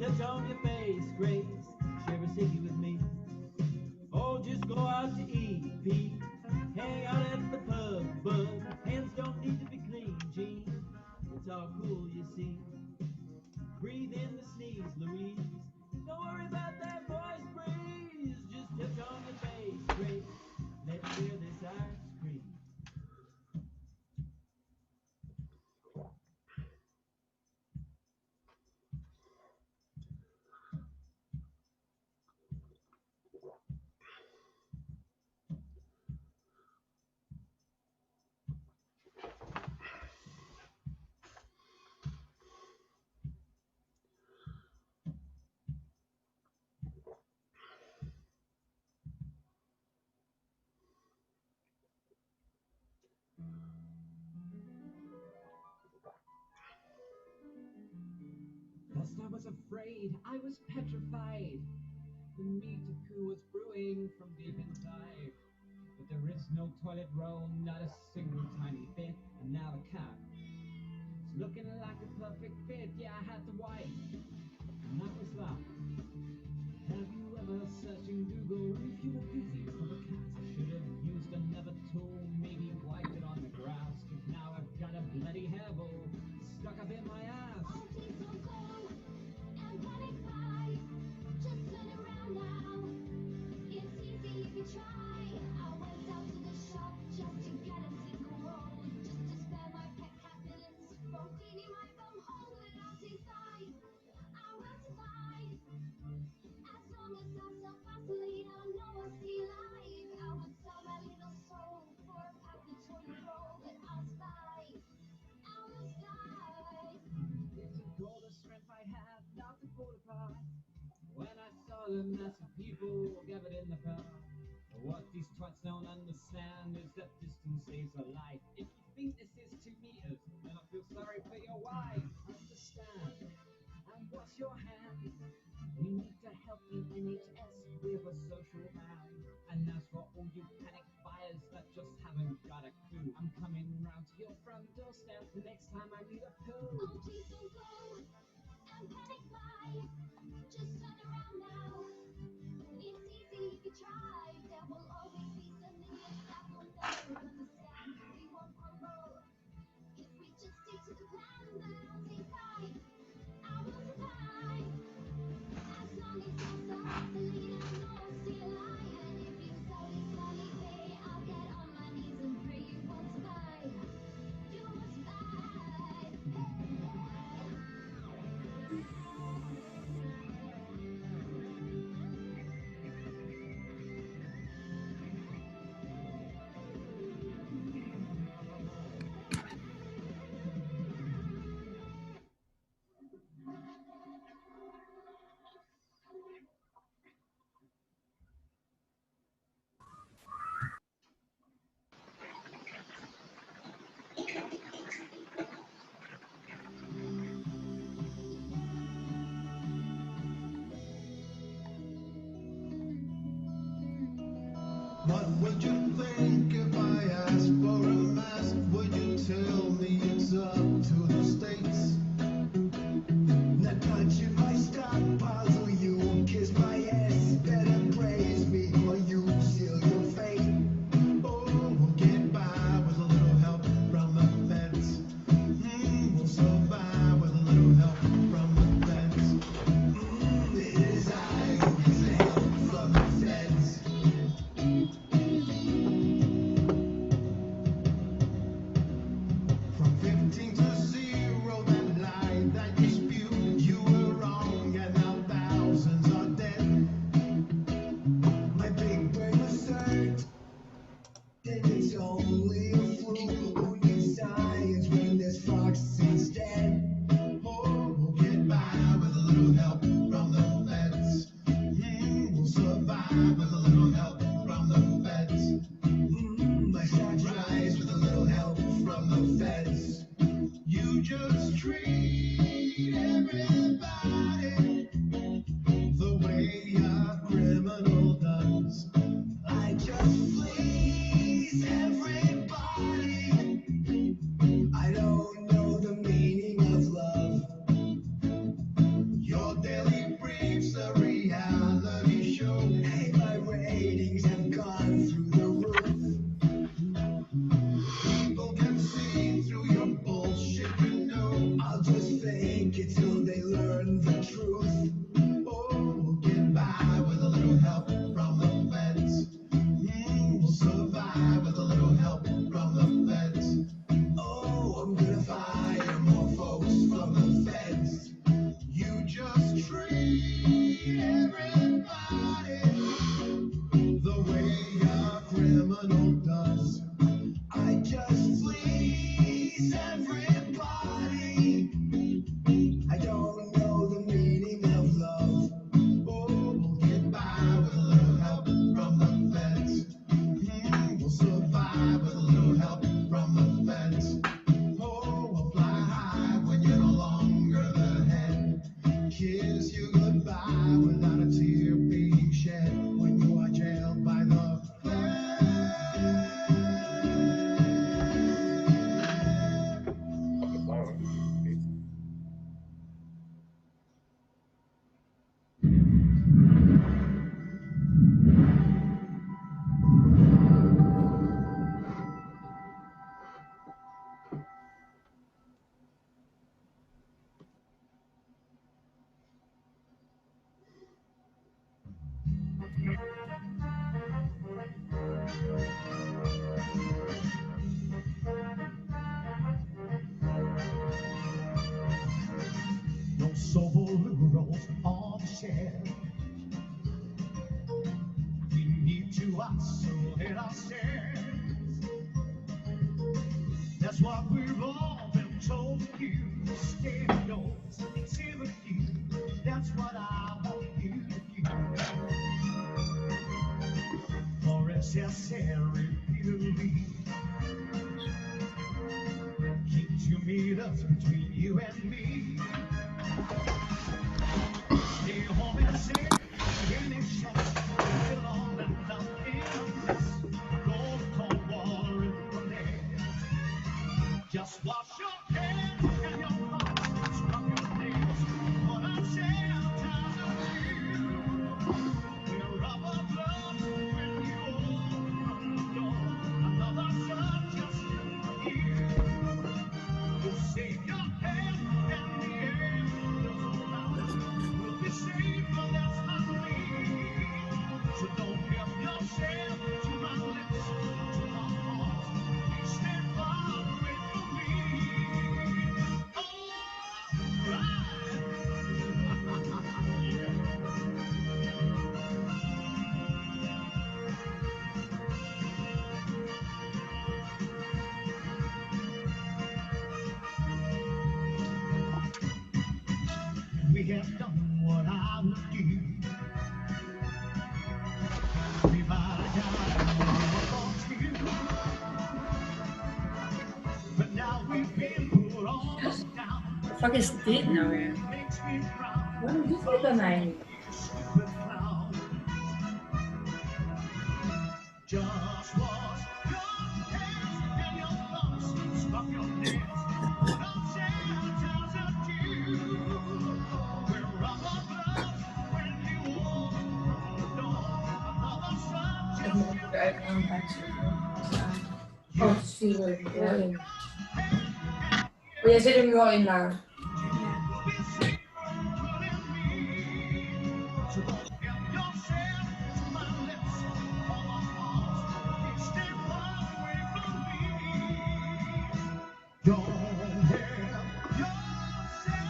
touch on your face, Grace. Share a ciggy with me. Or just go out to eat, Pete. Hang out at the pub, bud. Hands don't need to be clean, Gene. It's all cool, you see. Breathe in the sneeze, Louise. Don't worry about that voice breeze. Just touch on your face, Grace. Let's hear this ice cream. First I was afraid, I was petrified. The meat of poo was brewing from deep inside. But there is no toilet roll, not a single tiny bit. And now the cat is looking like a perfect fit. Yeah, I had to wipe, and that was that. Have you ever searched in Google if you were busy for the cat? I should have used another tool, maybe wiped it on the grass. Cause now I've got a bloody hairball stuck up in my ass. Oh, please don't go and panic buy. Just turn around now. It's easy if you try. I went out to the shop just to get a single roll, just to spare my pet cat villains from cleaning my bum hole. And I'll decide I will survive as long as I sell Vaseline. I know I'll stay alive. I would sell my little soul for a pack of toilet roll, but I'll survive. I will survive. It's a goal of strength I had not to fall apart. When I saw the mass of people gathered in the park. What these twats don't understand is that distance saves a life. If you think this is 2 meters, then I feel sorry for your wife. Understand and wash your hands. We need to help the NHS with a social man. And as for all you panic buyers that just haven't got a clue, I'm coming round to your front doorstep the next time I need a poo. Oh, please don't go and panic buy. Just turn around now. It's easy if you try. There will always be some idiots that will never understand. We won't crumble if we just stick to the plan. Then I'll decide I will survive as long as I sell Vaseline. I know I'll stay alive. And if you sell this money, pay, I'll get on my knees and pray you won't survive. You won't survive. What would you think if I asked for a mask? Would you tell me it's up to the states? Not touching my stockpiles, or you kiss my ass. Better praise me or you seal your fate. Oh, we'll get by with a little help from the feds. We'll survive with a little help from the feds. It is I who gets the help from the feds. From 15 to 0, that lie, that dispute, you were wrong, and now thousands are dead. My big brain asserts that it's only a fluke. Who needs science when there's fox instead? Oh, we'll get by with a little help from the feds. We'll survive with a little help from the feds. My stocks rise with a little help from the feds. You just treat everybody the way a criminal does. I just please everybody. I don't know the meaning of love. Your daily us, so hit ourselves. That's what we've all been told to do. Stay indoors, see the view. That's what I want you to do. For as I said repeatedly, keep 2 meters between you and me. Stay home and say, any chance, fill all and nothing else. Cold, cold water in the lake. Just wash your hands and your thoughts, scrub your nails. What I'm saying, I'm tired of you. We're rubber gloves when you open the door. Another sun just for you. You save your head and the air doesn't matter. We'll be safe, but that's not me. So don't help yourself to my lips, to my heart. Please stay far away from me. We have done what I would do. We might have got you, but now we've been put on down. Wat fuck is dit nou weer? Makes me proud. Waarom doet hij bij mij niet? You stupid clown. Just wash your hands and your thumbs, scrub your nails. Don't say tells of you. We're rubber gloves when you open the door. Another sun Ik just moet eruit gaan uitzetten. Oh, het is 4 uur. Ja. Oh, jij zit er nu al in daar. will be safer pulling me. So don't help yourself to my lips or my heart. Please stay far away from me. Don't help yourself.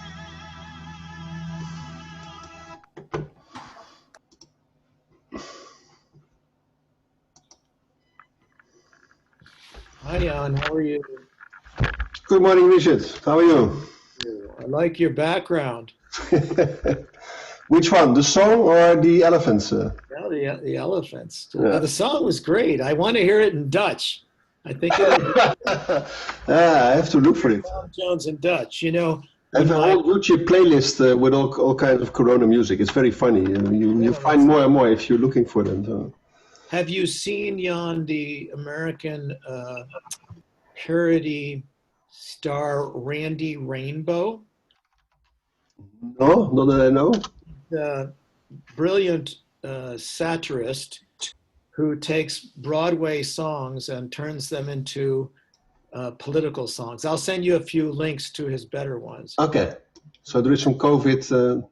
Hi, Jan. How are you? Good morning, Richard. How are you? I like your background. Which one, the song or the elephants? Yeah, the elephants. Yeah. The song was great. I want to hear it in Dutch. I think I have to look for it. Tom Jones in Dutch. You know, I have a whole YouTube playlist with all kinds of Corona music. It's very funny. You find more and more if you're looking for them. So. have you seen, Jan, the American parody star Randy Rainbow? No, not that I know. The brilliant satirist who takes Broadway songs and turns them into political songs. I'll send you a few links to his better ones. Okay, so there is some COVID.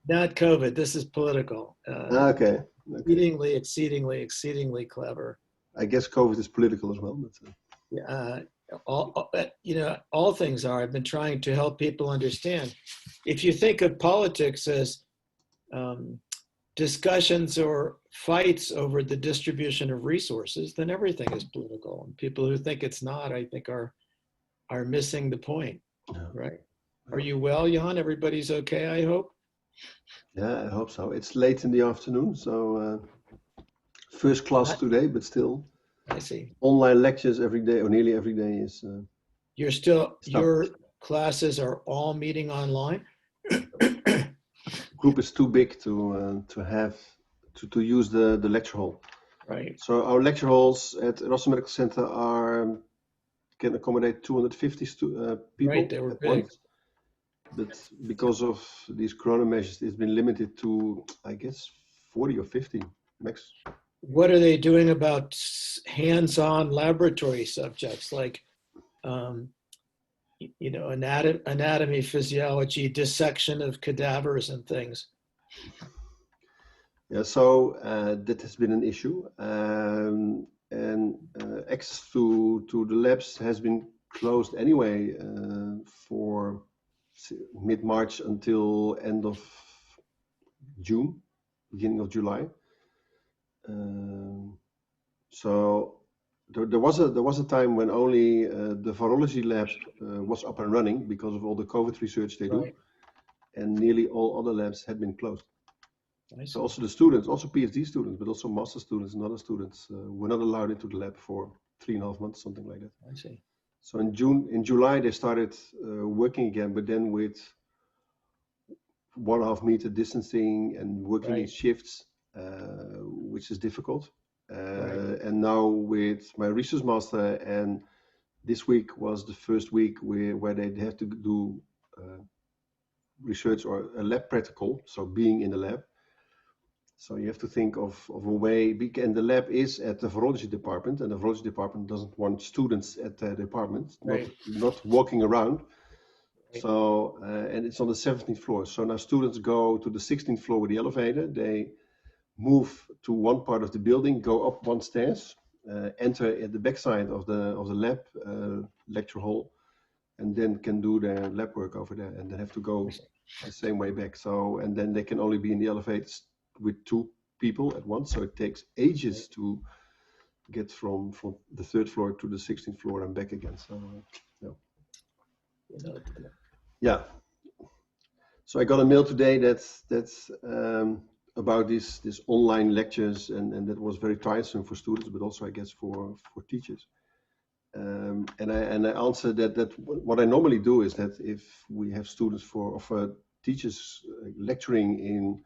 Not COVID, this is political. Okay. Exceedingly clever. I guess COVID is political as well. But, all things are. I've been trying to help people understand. If you think of politics as discussions or fights over the distribution of resources, then everything is political. And people who think it's not, I think, are missing the point, right? Are you well, Jan? Everybody's okay, I hope? Yeah, I hope so. It's late in the afternoon, so first class today, but still. I see. Online lectures every day, or nearly every day is. Your classes are all meeting online? Group is too big to use the lecture hall. Right. So our lecture halls at Erasmus Medical Center can accommodate 250 people. Right, they were at big. once. But because of these corona measures, it's been limited to, I guess, 40 or 50 max. What are they doing about hands-on laboratory subjects like, anatomy, physiology, dissection of cadavers and things? Yeah, so that has been an issue, and access to the labs has been closed anyway for mid-March until end of June, beginning of July. So there was a time when only the virology lab was up and running because of all the COVID research they do, Right. and nearly all other labs had been closed. I So see. also the students, also PhD students, but also master students and other students were not allowed into the lab for 3.5 months, something like that. I see. So in July they started working again, but then with 1.5 meter distancing and working in Right. shifts, which is difficult. Right. And now with my research master, and this week was the first week where they have to do research or a lab practical, so being in the lab. So you have to think of a way, and the lab is at the virology department, and the virology department doesn't want students at the department, Right. not walking around. Right. So, and it's on the 17th floor. So now students go to the 16th floor with the elevator. They move to one part of the building, go up one stairs, enter at the backside of the lab lecture hall, and then can do their lab work over there, and then have to go the same way back. So, and then they can only be in the elevators with 2 people at once. So it takes ages to get from the 3rd floor to the 16th floor and back again. So, yeah. So I got a mail today that's about this online lectures, and that was very tiresome for students, but also I guess for teachers. And I answered that what I normally do is that if we have students for teachers lecturing in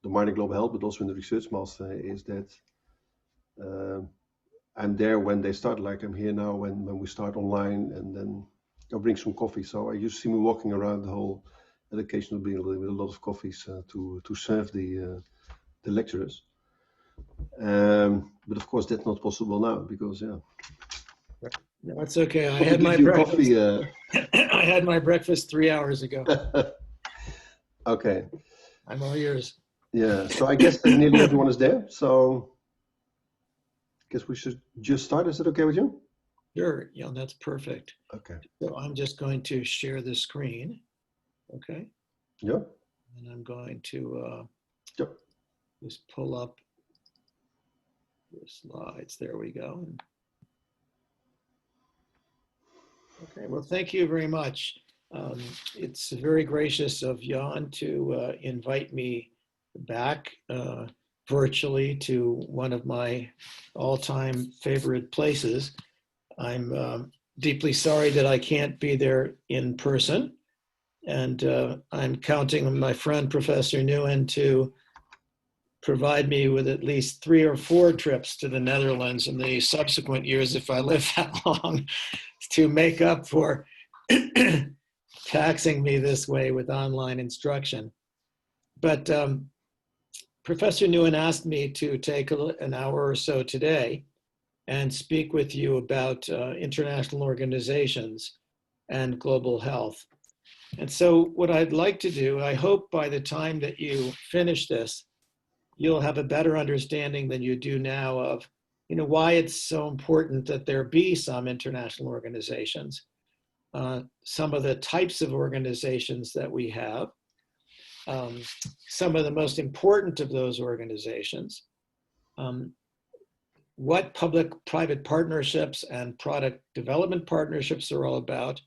the minor global health, but also in the research master, is that I'm there when they start, like I'm here now when we start online, and then I'll bring some coffee. So you see me walking around the whole educational building with a lot of coffees to serve the lecturers. But of course that's not possible now because No, it's okay. I Probably had give my you breakfast. coffee. I had my breakfast 3 hours ago. Okay. I'm all yours. Yeah. So I guess that nearly everyone is there. So I guess we should just start. Is it okay with you? Sure. Yeah, that's perfect. Okay. So I'm just going to share the screen. Okay. Yeah. And I'm going to Yep. just pull up the slides. There we go. Okay. Well, thank you very much. It's very gracious of Jan to invite me back virtually to one of my all-time favorite places. I'm deeply sorry that I can't be there in person, and I'm counting on my friend Professor Nguyen to provide me with at least 3 or 4 trips to the Netherlands in the subsequent years if I live that long to make up for taxing me this way with online instruction. But Professor Nguyen asked me to take an hour or so today and speak with you about international organizations and global health. And so what I'd like to do, I hope by the time that you finish this, you'll have a better understanding than you do now of why it's so important that there be some international organizations, some of the types of organizations that we have, some of the most important of those organizations, what public-private partnerships and product development partnerships are all about.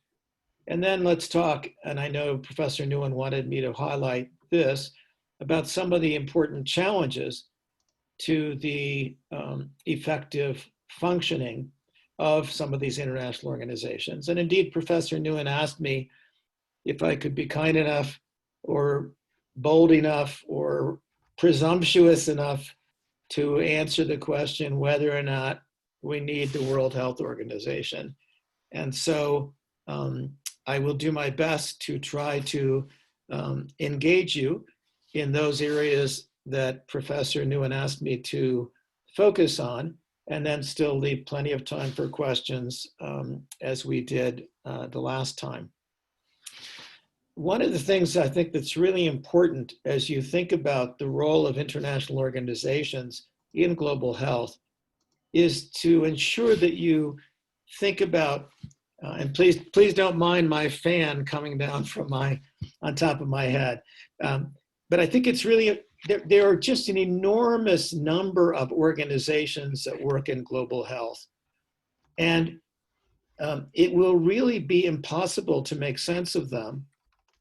And then let's talk, and I know Professor Nguyen wanted me to highlight this, about some of the important challenges to the effective functioning of some of these international organizations. And indeed, Professor Nguyen asked me if I could be kind enough or bold enough or presumptuous enough to answer the question whether or not we need the World Health Organization. And so I will do my best to try to engage you in those areas that Professor Nguyen asked me to focus on, and then still leave plenty of time for questions as we did the last time. One of the things I think that's really important as you think about the role of international organizations in global health is to ensure that you think about, and please don't mind my fan coming down from on top of my head. But I think it's really there are just an enormous number of organizations that work in global health. And it will really be impossible to make sense of them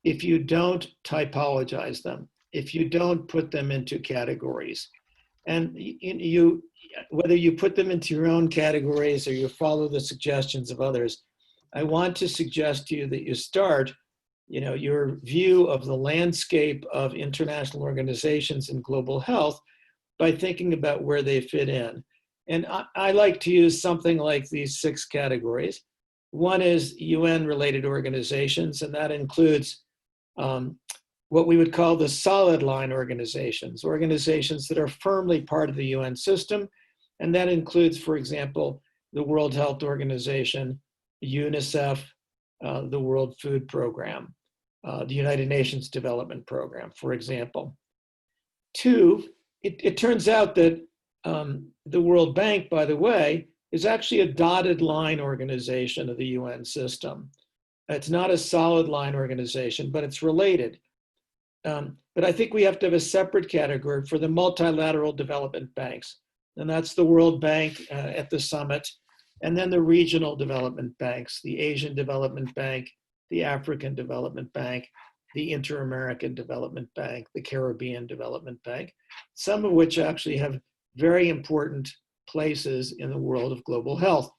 if you don't typologize them, if you don't put them into categories. And you, whether you put them into your own categories or you follow the suggestions of others, I want to suggest to you that you start, your view of the landscape of international organizations in global health by thinking about where they fit in. And I like to use something like these 6 categories. One is UN-related organizations, and that includes what we would call the solid line organizations, organizations that are firmly part of the UN system. And that includes, for example, the World Health Organization, UNICEF, the World Food Program, the United Nations Development Program, for example. 2, it turns out that the World Bank, by the way, is actually a dotted line organization of the UN system. It's not a solid line organization, but it's related. But I think we have to have a separate category for the multilateral development banks. And that's the World Bank at the summit, and then the regional development banks, the Asian Development Bank, the African Development Bank, the Inter-American Development Bank, the Caribbean Development Bank, some of which actually have very important places in the world of global health.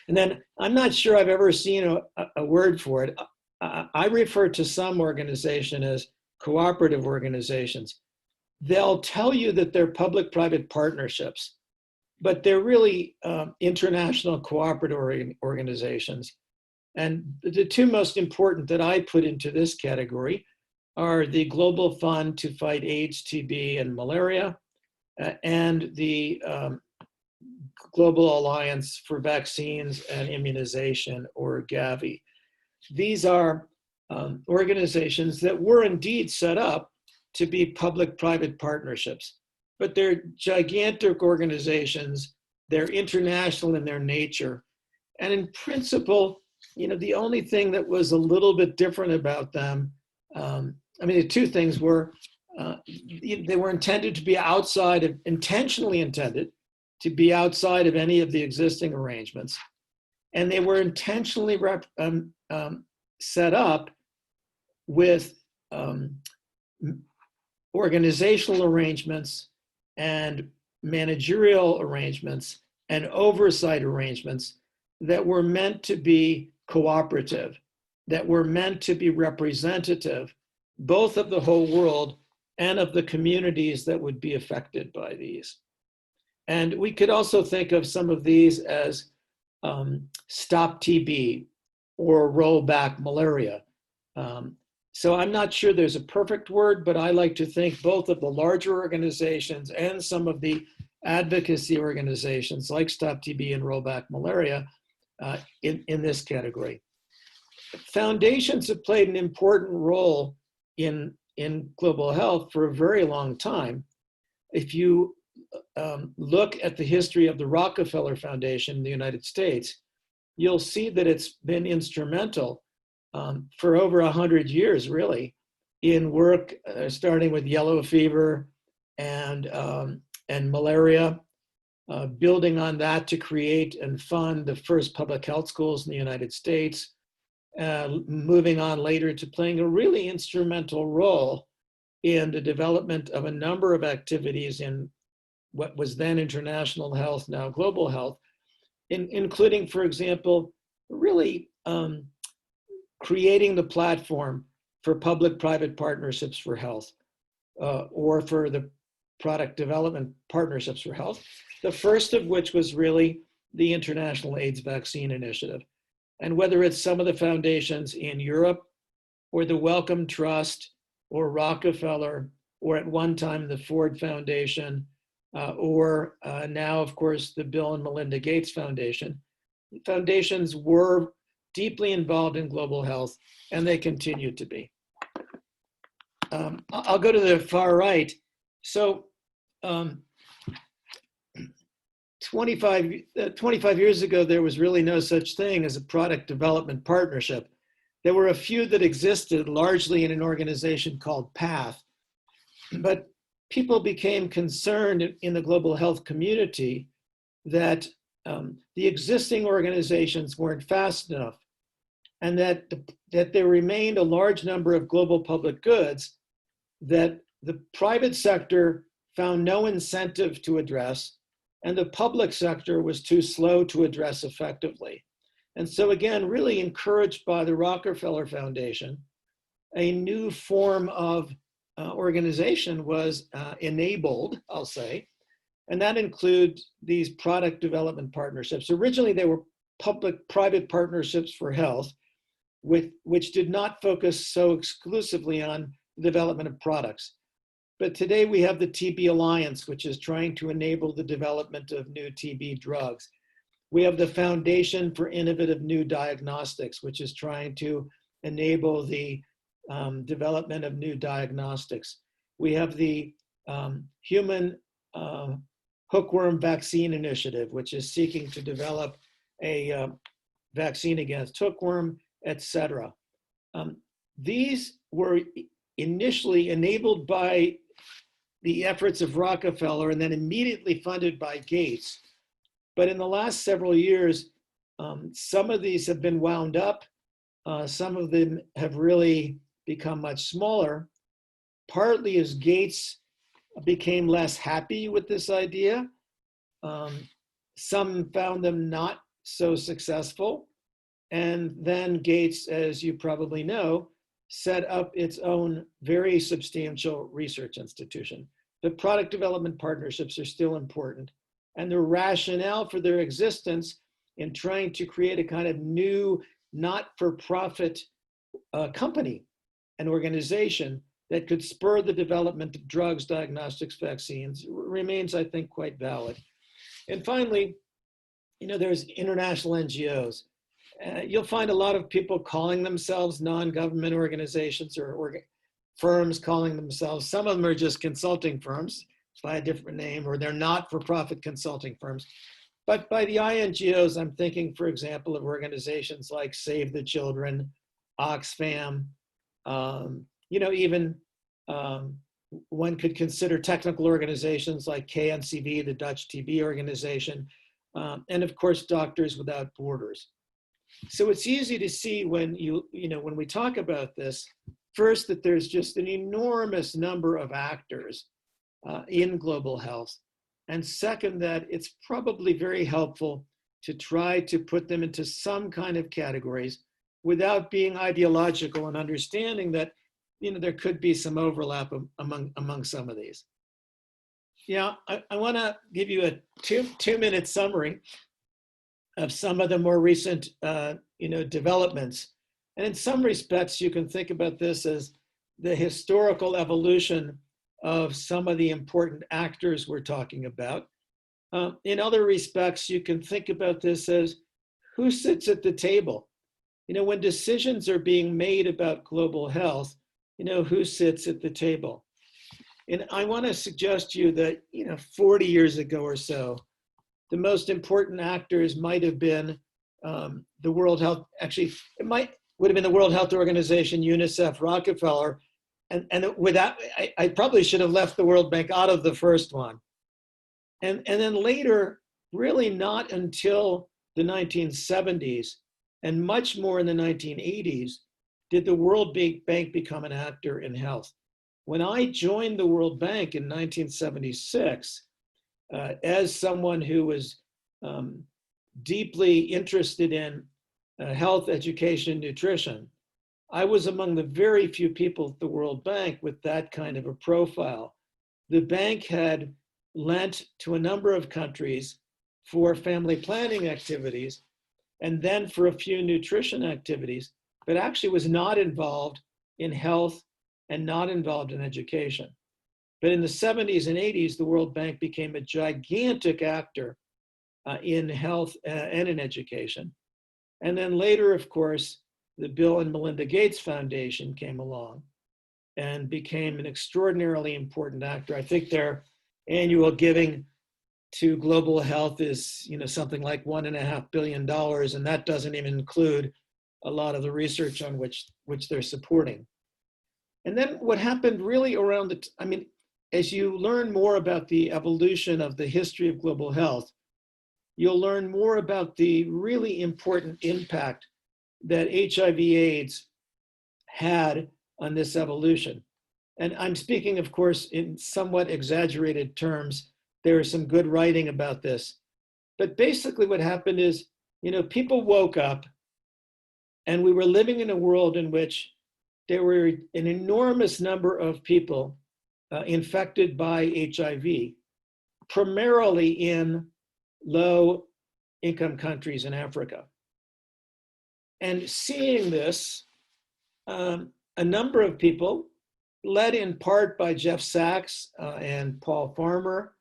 And then I'm not sure I've ever seen a word for it. I refer to some organization as cooperative organizations. They'll tell you that they're public-private partnerships, but they're really international cooperative organizations. And the 2 most important that I put into this category are the Global Fund to Fight AIDS, TB, and Malaria, and the Global Alliance for Vaccines and Immunization, or Gavi. These are organizations that were indeed set up to be public-private partnerships, but they're gigantic organizations. They're international in their nature. And in principle, the only thing that was a little bit different about them, the 2 things were, they were intended to be intentionally intended to be outside of any of the existing arrangements. And they were intentionally set up with organizational arrangements and managerial arrangements and oversight arrangements that were meant to be cooperative, that were meant to be representative, both of the whole world and of the communities that would be affected by these. And we could also think of some of these as Stop TB or Roll Back Malaria. So I'm not sure there's a perfect word, but I like to think both of the larger organizations and some of the advocacy organizations like Stop TB and Roll Back Malaria in this category. Foundations have played an important role in global health for a very long time. If you look at the history of the Rockefeller Foundation in the United States, you'll see that it's been instrumental for over 100 years, really, in work starting with yellow fever and malaria, building on that to create and fund the first public health schools in the United States, moving on later to playing a really instrumental role in the development of a number of activities in what was then international health, now global health, including, for example, really creating the platform for public-private partnerships for health, or for the product development partnerships for health, the first of which was really the International AIDS Vaccine Initiative. And whether it's some of the foundations in Europe, or the Wellcome Trust, or Rockefeller, or at one time the Ford Foundation, or now, of course, the Bill and Melinda Gates Foundation, foundations were deeply involved in global health, and they continue to be. I'll go to the far right. So 25 years ago, there was really no such thing as a product development partnership. There were a few that existed largely in an organization called PATH. But people became concerned in the global health community that the existing organizations weren't fast enough, and that there remained a large number of global public goods that the private sector found no incentive to address, and the public sector was too slow to address effectively. And so again, really encouraged by the Rockefeller Foundation, a new form of organization was enabled, I'll say, and that includes these product development partnerships. Originally, they were public-private partnerships for health, which did not focus so exclusively on the development of products. But today we have the TB Alliance, which is trying to enable the development of new TB drugs. We have the Foundation for Innovative New Diagnostics, which is trying to enable the development of new diagnostics. We have the Human Hookworm Vaccine Initiative, which is seeking to develop a vaccine against hookworm, etc. These were initially enabled by the efforts of Rockefeller and then immediately funded by Gates. But in the last several years, some of these have been wound up. Some of them have really become much smaller, partly as Gates became less happy with this idea. Some found them not so successful. And then Gates, as you probably know, set up its own very substantial research institution. The product development partnerships are still important. And the rationale for their existence in trying to create a kind of new not-for-profit company, an organization that could spur the development of drugs, diagnostics, vaccines, remains, I think, quite valid. And finally, there's international NGOs. You'll find a lot of people calling themselves non-government organizations or firms calling themselves, some of them are just consulting firms by a different name, or they're not-for-profit consulting firms. But by the INGOs, I'm thinking, for example, of organizations like Save the Children, Oxfam, even one could consider technical organizations like KNCV, the Dutch TB organization, and of course, Doctors Without Borders. So it's easy to see when when we talk about this, first, that there's just an enormous number of actors in global health. And second, that it's probably very helpful to try to put them into some kind of categories without being ideological and understanding that there could be some overlap among some of these. Yeah, I want to give you a two-minute summary of some of the more recent developments. And in some respects, you can think about this as the historical evolution of some of the important actors we're talking about. In other respects, you can think about this as who sits at the table. When decisions are being made about global health, who sits at the table. And I want to suggest to you that, 40 years ago or so, the most important actors might have been the World Health, actually, would have been the World Health Organization, UNICEF, Rockefeller, and without, I probably should have left the World Bank out of the first one. And then later, really not until the 1970s, and much more in the 1980s, did the World Bank become an actor in health. When I joined the World Bank in 1976, as someone who was deeply interested in health, education, nutrition, I was among the very few people at the World Bank with that kind of a profile. The bank had lent to a number of countries for family planning activities, and then for a few nutrition activities, but actually was not involved in health and not involved in education. But in the 70s and 80s, the World Bank became a gigantic actor in health and in education. And then later, of course, the Bill and Melinda Gates Foundation came along and became an extraordinarily important actor. I think their annual giving to global health is, something like $1.5 billion, and that doesn't even include a lot of the research on which they're supporting. And then what happened really around as you learn more about the evolution of the history of global health, you'll learn more about the really important impact that HIV/AIDS had on this evolution. And I'm speaking, of course, in somewhat exaggerated terms. There is some good writing about this. But basically what happened is, people woke up and we were living in a world in which there were an enormous number of people infected by HIV, primarily in low-income countries in Africa. And seeing this, a number of people, led in part by Jeff Sachs and Paul Farmer,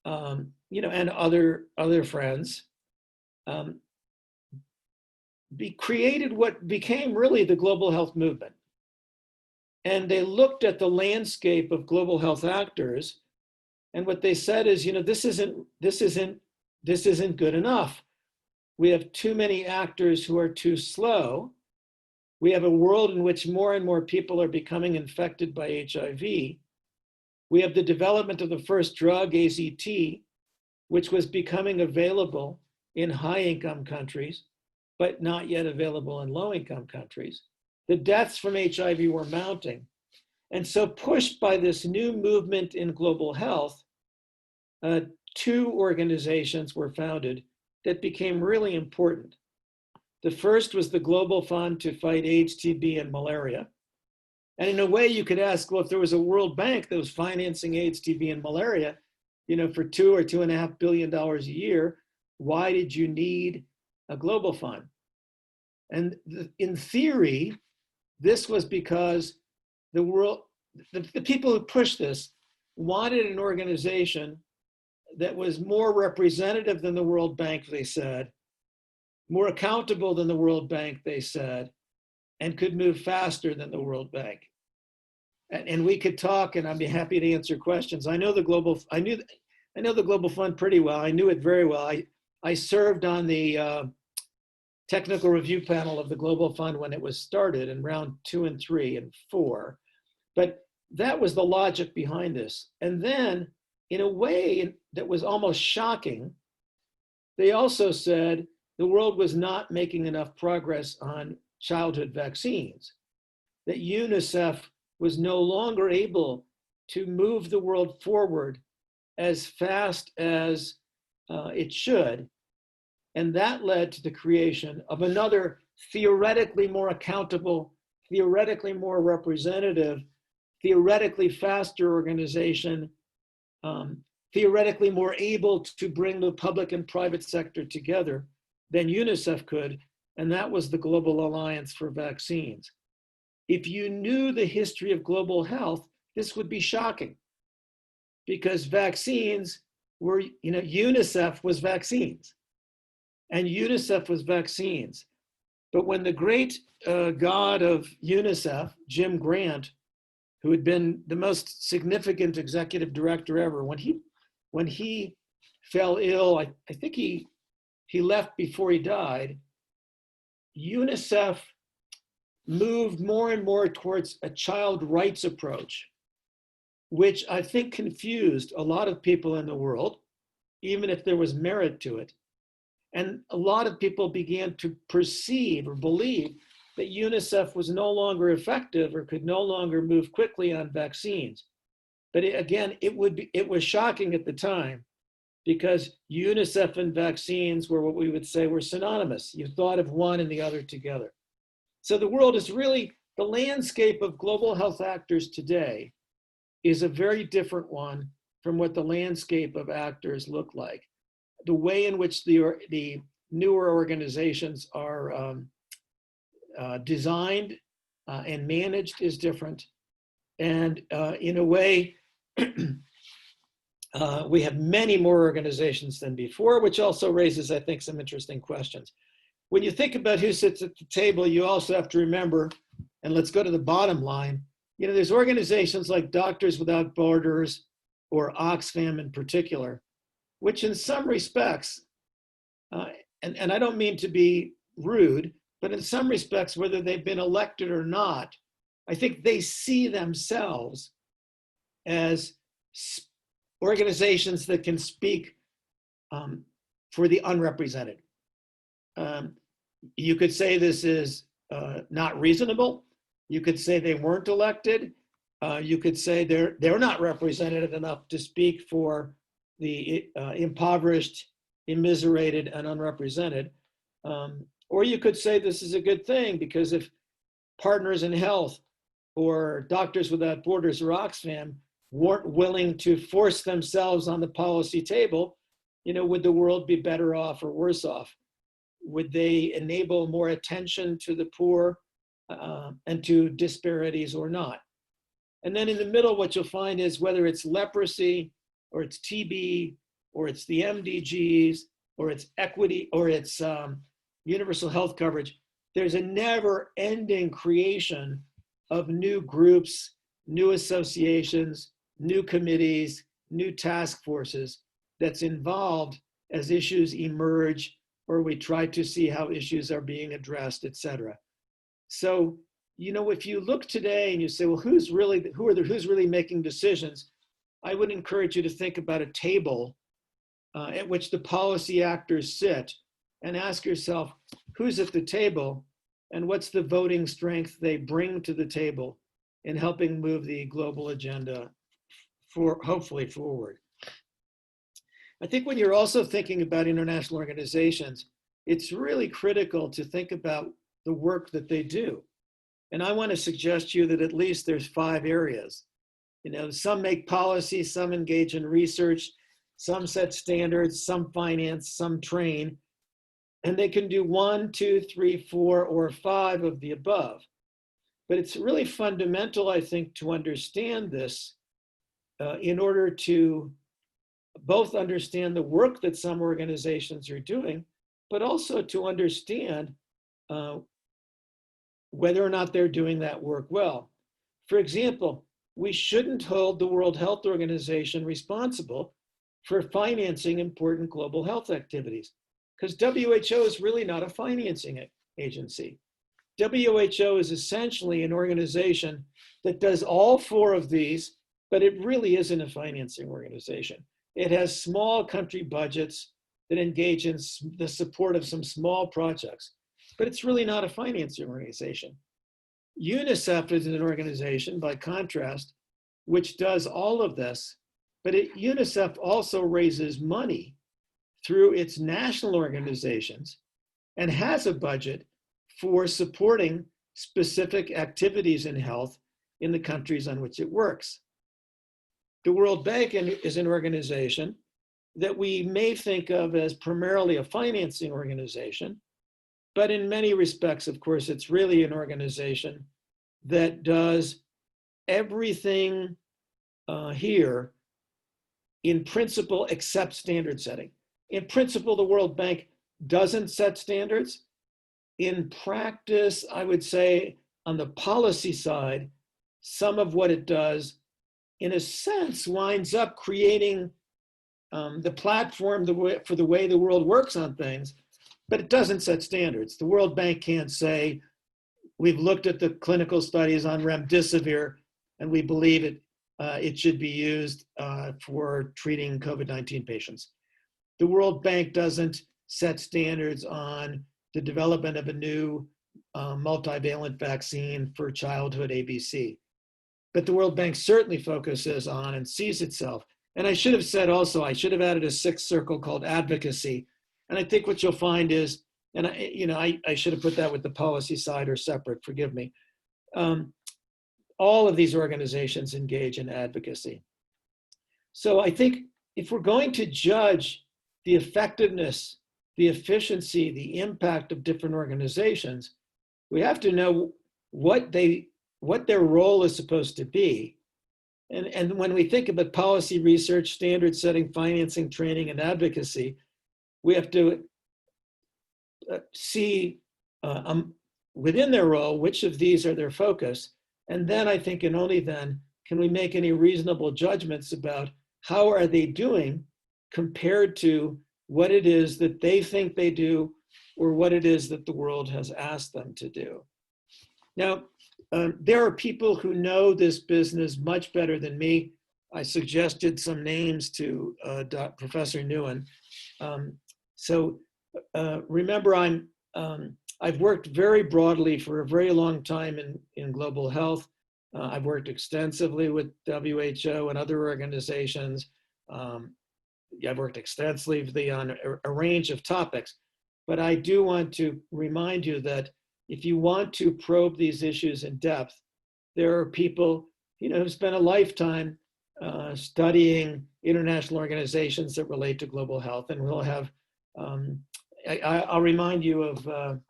and other friends, created what became really the global health movement. And they looked at the landscape of global health actors, and what they said is, this isn't good enough. We have too many actors who are too slow. We have a world in which more and more people are becoming infected by HIV. We have the development of the first drug, AZT, which was becoming available in high-income countries, but not yet available in low-income countries. The deaths from HIV were mounting. And so pushed by this new movement in global health, two organizations were founded that became really important. The first was the Global Fund to fight AIDS, TB, and malaria. And in a way you could ask, well, if there was a World Bank that was financing AIDS, TB, and malaria, for $2 or $2.5 billion a year, why did you need a global fund? And in theory, this was because the people who pushed this wanted an organization that was more representative than the World Bank, they said, more accountable than the World Bank, they said, and could move faster than the World Bank. And we could talk, and I'd be happy to answer questions. I know the Global Fund pretty well. I knew it very well. I served on the technical review panel of the Global Fund when it was started in round 2 and 3 and 4. But that was the logic behind this. And then, in a way that was almost shocking, they also said the world was not making enough progress on childhood vaccines, that UNICEF was no longer able to move the world forward as fast as it should. And that led to the creation of another theoretically more accountable, theoretically more representative, theoretically faster organization, theoretically more able to bring the public and private sector together than UNICEF could, and that was the Global Alliance for Vaccines. If you knew the history of global health, this would be shocking, because vaccines were, UNICEF was vaccines, and UNICEF was vaccines. But when the great god of UNICEF, Jim Grant, who had been the most significant executive director ever, when he fell ill, I think he left before he died, UNICEF moved more and more towards a child rights approach, which I think confused a lot of people in the world, even if there was merit to it. And a lot of people began to perceive or believe that UNICEF was no longer effective or could no longer move quickly on vaccines. But it was shocking at the time, because UNICEF and vaccines were what we would say were synonymous. You thought of one and the other together. So the world is really, the landscape of global health actors today is a very different one from what the landscape of actors look like. The way in which the newer organizations are designed and managed is different. And in a way, we have many more organizations than before, which also raises, I think, some interesting questions. When you think about who sits at the table, you also have to remember, and let's go to the bottom line, there's organizations like Doctors Without Borders or Oxfam in particular, which in some respects, and I don't mean to be rude, but in some respects, whether they've been elected or not, I think they see themselves as organizations that can speak for the unrepresented. You could say this is not reasonable. You could say they weren't elected. You could say they're not represented enough to speak for the impoverished, immiserated, and unrepresented. Or you could say this is a good thing because if Partners in Health or Doctors Without Borders or Oxfam weren't willing to force themselves on the policy table, would the world be better off or worse off? Would they enable more attention to the poor and to disparities or not? And then in the middle, what you'll find is whether it's leprosy or it's TB or it's the MDGs or it's equity or it's universal health coverage, there's a never-ending creation of new groups, new associations, new committees, new task forces that's involved as issues emerge or we try to see how issues are being addressed, et cetera. So, if you look today and you say, well, who's really making decisions? I would encourage you to think about a table at which the policy actors sit and ask yourself, who's at the table and what's the voting strength they bring to the table in helping move the global agenda hopefully forward. I think when you're also thinking about international organizations, it's really critical to think about the work that they do. And I want to suggest to you that at least there's 5 areas. Some make policy, some engage in research, some set standards, some finance, some train, and they can do 1, 2, 3, 4, or 5 of the above. But it's really fundamental, I think, to understand this in order to both understand the work that some organizations are doing, but also to understand whether or not they're doing that work well. For example, we shouldn't hold the World Health Organization responsible for financing important global health activities, because WHO is really not a financing agency. WHO is essentially an organization that does all 4 of these, but it really isn't a financing organization. It has small country budgets that engage in the support of some small projects, but it's really not a financing organization. UNICEF is an organization, by contrast, which does all of this, but UNICEF also raises money through its national organizations and has a budget for supporting specific activities in health in the countries on which it works. The World Bank is an organization that we may think of as primarily a financing organization, but in many respects, of course, it's really an organization that does everything here in principle except standard setting. In principle, the World Bank doesn't set standards. In practice, I would say on the policy side, some of what it does, in a sense, winds up creating the platform for the way the world works on things, but it doesn't set standards. The World Bank can't say, we've looked at the clinical studies on remdesivir and we believe it should be used for treating COVID-19 patients. The World Bank doesn't set standards on the development of a new multivalent vaccine for childhood ABC. But the World Bank certainly focuses on and sees itself. And I should have said also, I should have added a 6th circle called advocacy. And I think what you'll find is, and I should have put that with the policy side or separate, forgive me. All of these organizations engage in advocacy. So I think if we're going to judge the effectiveness, the efficiency, the impact of different organizations, we have to know what their role is supposed to be. And when we think about policy research, standard setting, financing, training, and advocacy, we have to see within their role, which of these are their focus. And then I think, and only then, can we make any reasonable judgments about how are they doing compared to what it is that they think they do or what it is that the world has asked them to do. Now, there are people who know this business much better than me. I suggested some names to Professor Nguyen. So remember, I've worked very broadly for a very long time in global health. I've worked extensively with WHO and other organizations. I've worked extensively on a range of topics. But I do want to remind you that if you want to probe these issues in depth, there are people, who spend a lifetime studying international organizations that relate to global health, and we'll have. I'll remind you of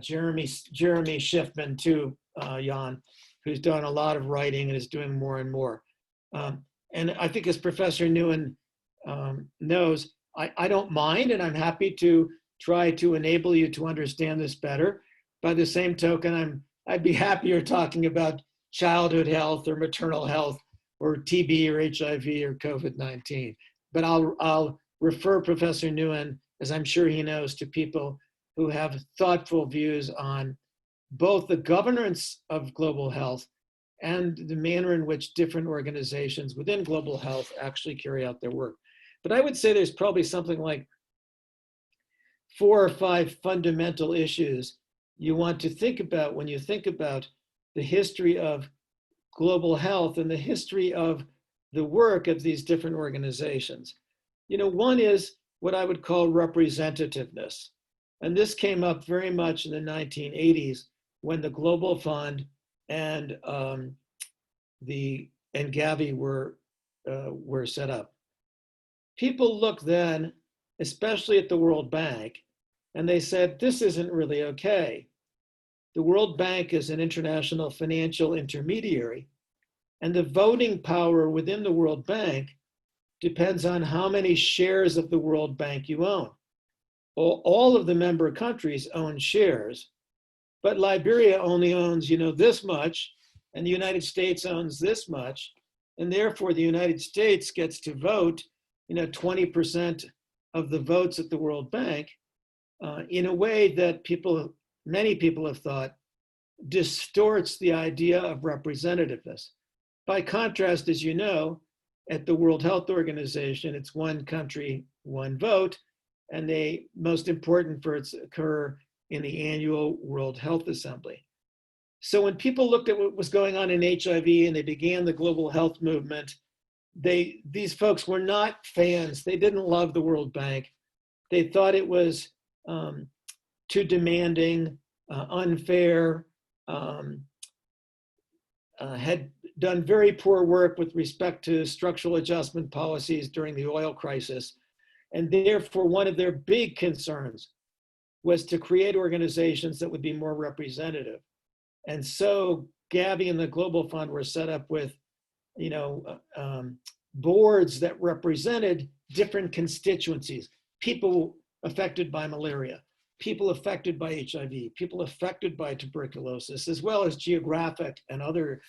Jeremy Schiffman too, Jan, who's done a lot of writing and is doing more and more. And I think, as Professor Nguyen knows, I don't mind, and I'm happy to try to enable you to understand this better. By the same token, I'd be happier talking about childhood health or maternal health or TB or HIV or COVID-19. But I'll refer Professor Nguyen, as I'm sure he knows, to people who have thoughtful views on both the governance of global health and the manner in which different organizations within global health actually carry out their work. But I would say there's probably something like 4 or 5 fundamental issues you want to think about when you think about the history of global health and the history of the work of these different organizations. One is what I would call representativeness. And this came up very much in the 1980s when the Global Fund and Gavi were set up. People looked then, especially at the World Bank, and they said, this isn't really okay. The World Bank is an international financial intermediary, and the voting power within the World Bank depends on how many shares of the World Bank you own. All of the member countries own shares, but Liberia only owns, this much, and the United States owns this much, and therefore the United States gets to vote, 20% of the votes at the World Bank in a way that many people have thought distorts the idea of representativeness. By contrast, as you know, at the World Health Organization, it's one country, one vote, and they most important for its occur in the annual World Health Assembly. So when people looked at what was going on in HIV and they began the global health movement, these folks were not fans. They didn't love the World Bank. They thought it was too demanding, unfair, had done very poor work with respect to structural adjustment policies during the oil crisis. And therefore, one of their big concerns was to create organizations that would be more representative. And so Gavi and the Global Fund were set up with, boards that represented different constituencies, people affected by malaria, people affected by HIV, people affected by tuberculosis, as well as geographic and other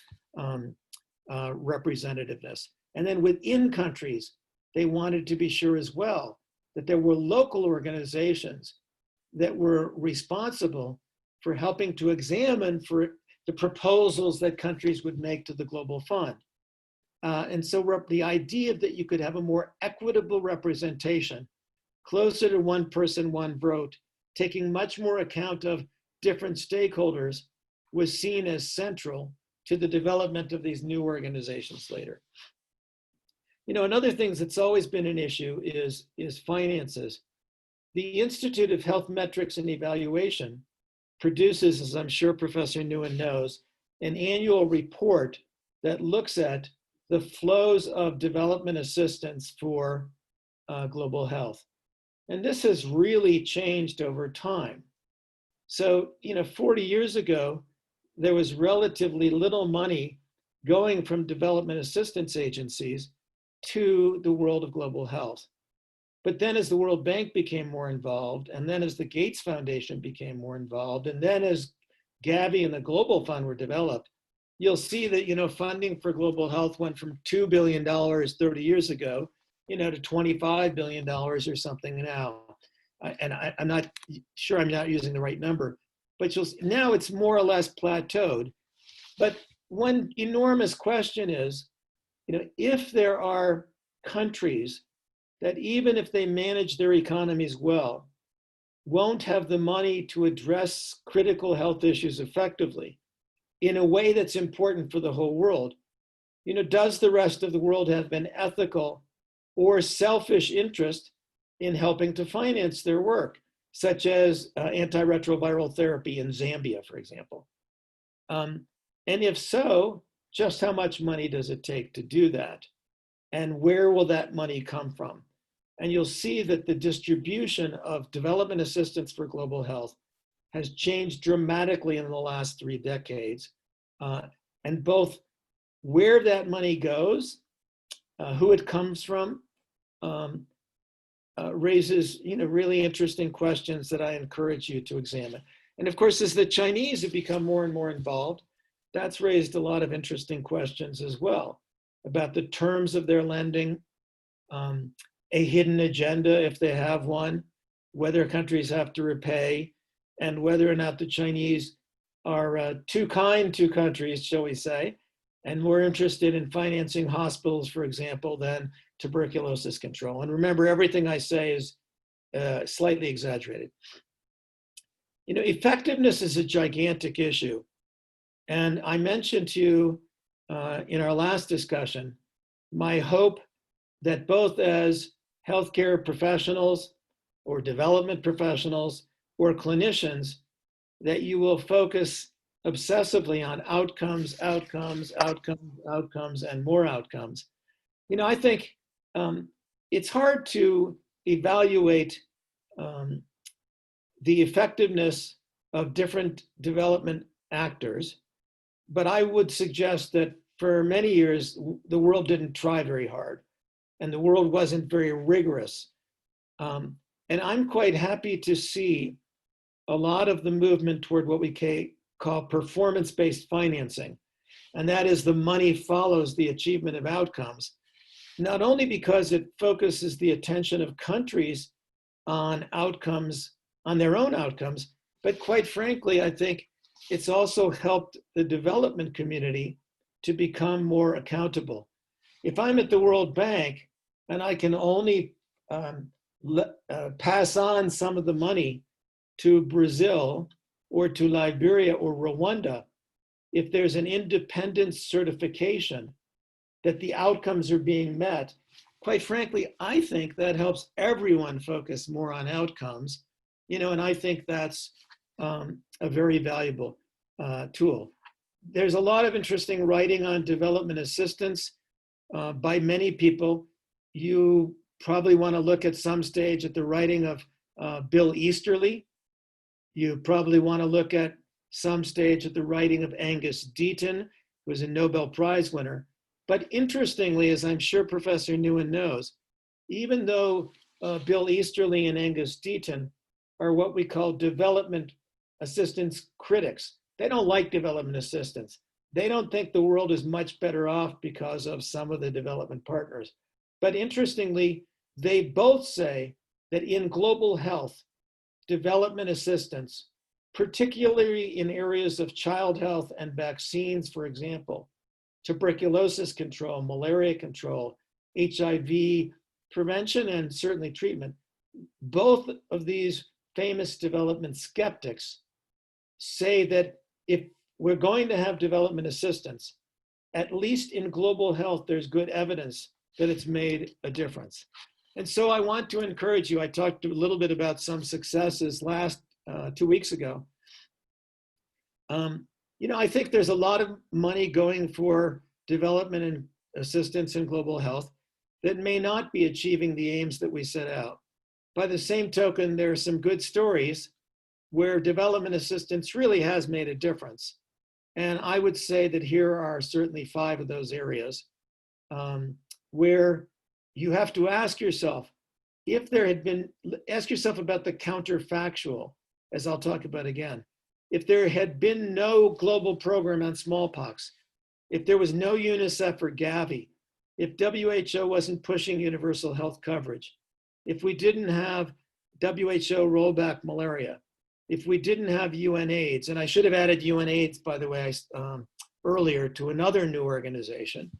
representativeness. And then within countries, they wanted to be sure as well that there were local organizations that were responsible for helping to examine for the proposals that countries would make to the Global Fund. And so the idea that you could have a more equitable representation, closer to one person, one vote, taking much more account of different stakeholders, was seen as central to the development of these new organizations later. Another thing that's always been an issue is finances. The Institute of Health Metrics and Evaluation produces, as I'm sure Professor Nguyen knows, an annual report that looks at the flows of development assistance for global health. And this has really changed over time. So, 40 years ago, there was relatively little money going from development assistance agencies to the world of global health. But then as the World Bank became more involved, and then as the Gates Foundation became more involved, and then as Gavi and the Global Fund were developed, you'll see that, funding for global health went from $2 billion 30 years ago, to $25 billion or something now. And I'm not sure I'm not using the right number, but now it's more or less plateaued. But one enormous question is, if there are countries that even if they manage their economies well, won't have the money to address critical health issues effectively in a way that's important for the whole world, does the rest of the world have an ethical or selfish interest in helping to finance their work, such as antiretroviral therapy in Zambia, for example? And if so, just how much money does it take to do that? And where will that money come from? And you'll see that the distribution of development assistance for global health has changed dramatically in the last 3 decades. And both where that money goes, who it comes from, raises really interesting questions that I encourage you to examine. And of course, as the Chinese have become more and more involved, that's raised a lot of interesting questions as well about the terms of their lending, a hidden agenda if they have one, whether countries have to repay, and whether or not the Chinese are too kind to countries, shall we say, and more interested in financing hospitals, for example, than tuberculosis control. And remember, everything I say is slightly exaggerated. Effectiveness is a gigantic issue. And I mentioned to you in our last discussion, my hope that both as healthcare professionals or development professionals or clinicians, that you will focus obsessively on outcomes, outcomes, outcomes, outcomes, and more outcomes. I think it's hard to evaluate the effectiveness of different development actors, but I would suggest that for many years, the world didn't try very hard, and the world wasn't very rigorous. And I'm quite happy to see a lot of the movement toward what we call performance-based financing. And that is the money follows the achievement of outcomes, not only because it focuses the attention of countries on outcomes, on their own outcomes, but quite frankly, I think it's also helped the development community to become more accountable. If I'm at the World Bank and I can only pass on some of the money to Brazil or to Liberia or Rwanda, if there's an independent certification that the outcomes are being met, quite frankly, I think that helps everyone focus more on outcomes, and I think that's a very valuable tool. There's a lot of interesting writing on development assistance by many people. You probably want to look at some stage at the writing of Bill Easterly. You probably want to look at some stage at the writing of Angus Deaton, who was a Nobel Prize winner. But interestingly, as I'm sure Professor Nguyen knows, even though Bill Easterly and Angus Deaton are what we call development assistance critics, they don't like development assistance. They don't think the world is much better off because of some of the development partners. But interestingly, they both say that in global health, development assistance, particularly in areas of child health and vaccines, for example, tuberculosis control, malaria control, HIV prevention, and certainly treatment, both of these famous development skeptics say that if we're going to have development assistance, at least in global health, there's good evidence that it's made a difference. And so I want to encourage you. I talked a little bit about some successes last 2 weeks ago. I think there's a lot of money going for development and assistance in global health that may not be achieving the aims that we set out. By the same token, there are some good stories where development assistance really has made a difference. And I would say that here are certainly 5 of those areas where you have to ask yourself, ask yourself about the counterfactual, as I'll talk about again. If there had been no global program on smallpox, if there was no UNICEF or Gavi, if WHO wasn't pushing universal health coverage, if we didn't have WHO rollback malaria, if we didn't have UNAIDS, and I should have added UNAIDS, by the way, earlier to another new organization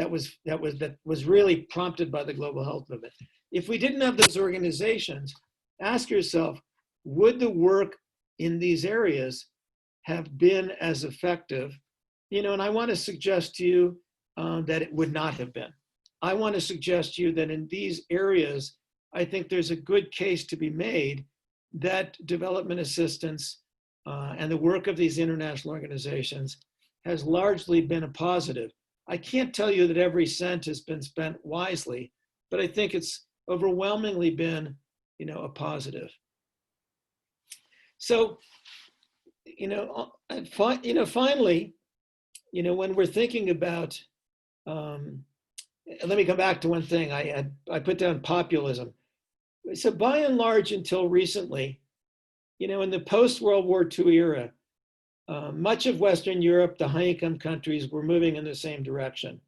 that was really prompted by the global health movement. If we didn't have those organizations, ask yourself, would the work in these areas have been as effective? And I want to suggest to you that it would not have been. I want to suggest to you that in these areas, I think there's a good case to be made that development assistance and the work of these international organizations has largely been a positive. I can't tell you that every cent has been spent wisely, but I think it's overwhelmingly been, a positive. So, finally, when we're thinking about, let me come back to one thing. I put down populism. So by and large, until recently, in the post-World War II era, much of Western Europe, the high-income countries, were moving in the same direction.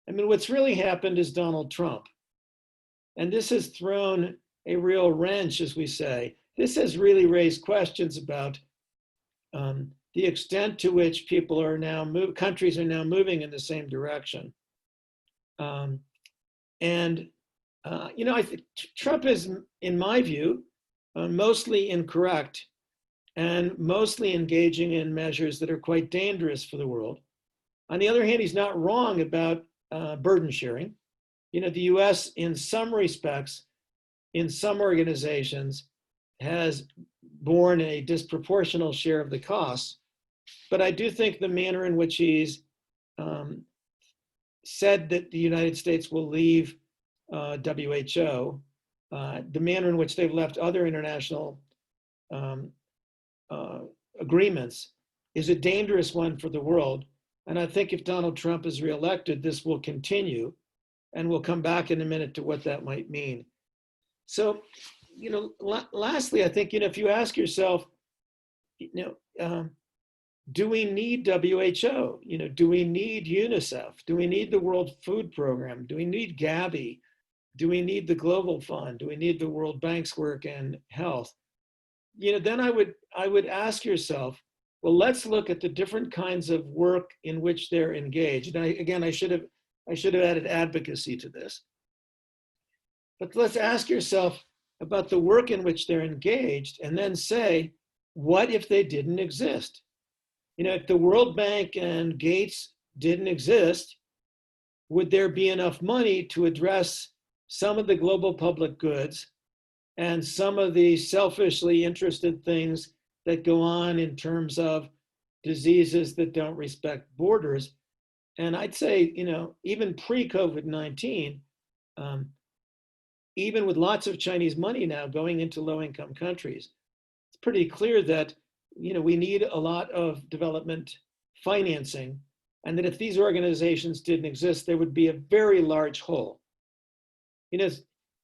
I mean, what's really happened is Donald Trump. And this has thrown a real wrench, as we say. This has really raised questions about the extent to which countries are now moving in the same direction. I think Trump is, in my view, mostly incorrect and mostly engaging in measures that are quite dangerous for the world. On the other hand, he's not wrong about burden sharing. The US, in some respects, in some organizations, has borne a disproportionate share of the costs. But I do think the manner in which he's said that the United States will leave WHO, the manner in which they've left other international agreements is a dangerous one for the world. And I think if Donald Trump is reelected, this will continue. And we'll come back in a minute to what that might mean. So, lastly, I think, if you ask yourself, do we need WHO? Do we need UNICEF? Do we need the World Food Program? Do we need Gavi? Do we need the Global Fund? Do we need the World Bank's work in health? Then I would ask yourself, well, let's look at the different kinds of work in which they're engaged. And I should have added advocacy to this. But let's ask yourself about the work in which they're engaged and then say, what if they didn't exist? If the World Bank and Gates didn't exist, would there be enough money to address some of the global public goods and some of the selfishly interested things that go on in terms of diseases that don't respect borders? And I'd say, even pre-COVID-19, even with lots of Chinese money now going into low-income countries, it's pretty clear that, we need a lot of development financing, and that if these organizations didn't exist, there would be a very large hole.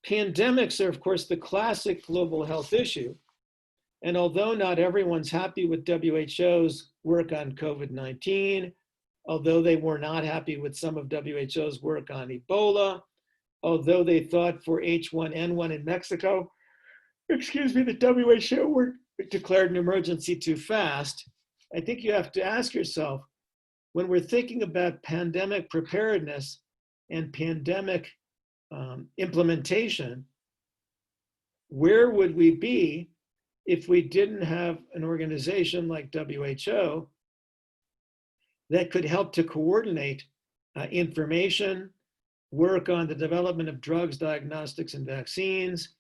Pandemics are, of course, the classic global health issue. And although not everyone's happy with WHO's work on COVID-19, although they were not happy with some of WHO's work on Ebola, although they thought for H1N1 in Mexico, the WHO declared an emergency too fast, I think you have to ask yourself, when we're thinking about pandemic preparedness and pandemic implementation, where would we be if we didn't have an organization like WHO that could help to coordinate information, work on the development of drugs, diagnostics, and vaccines,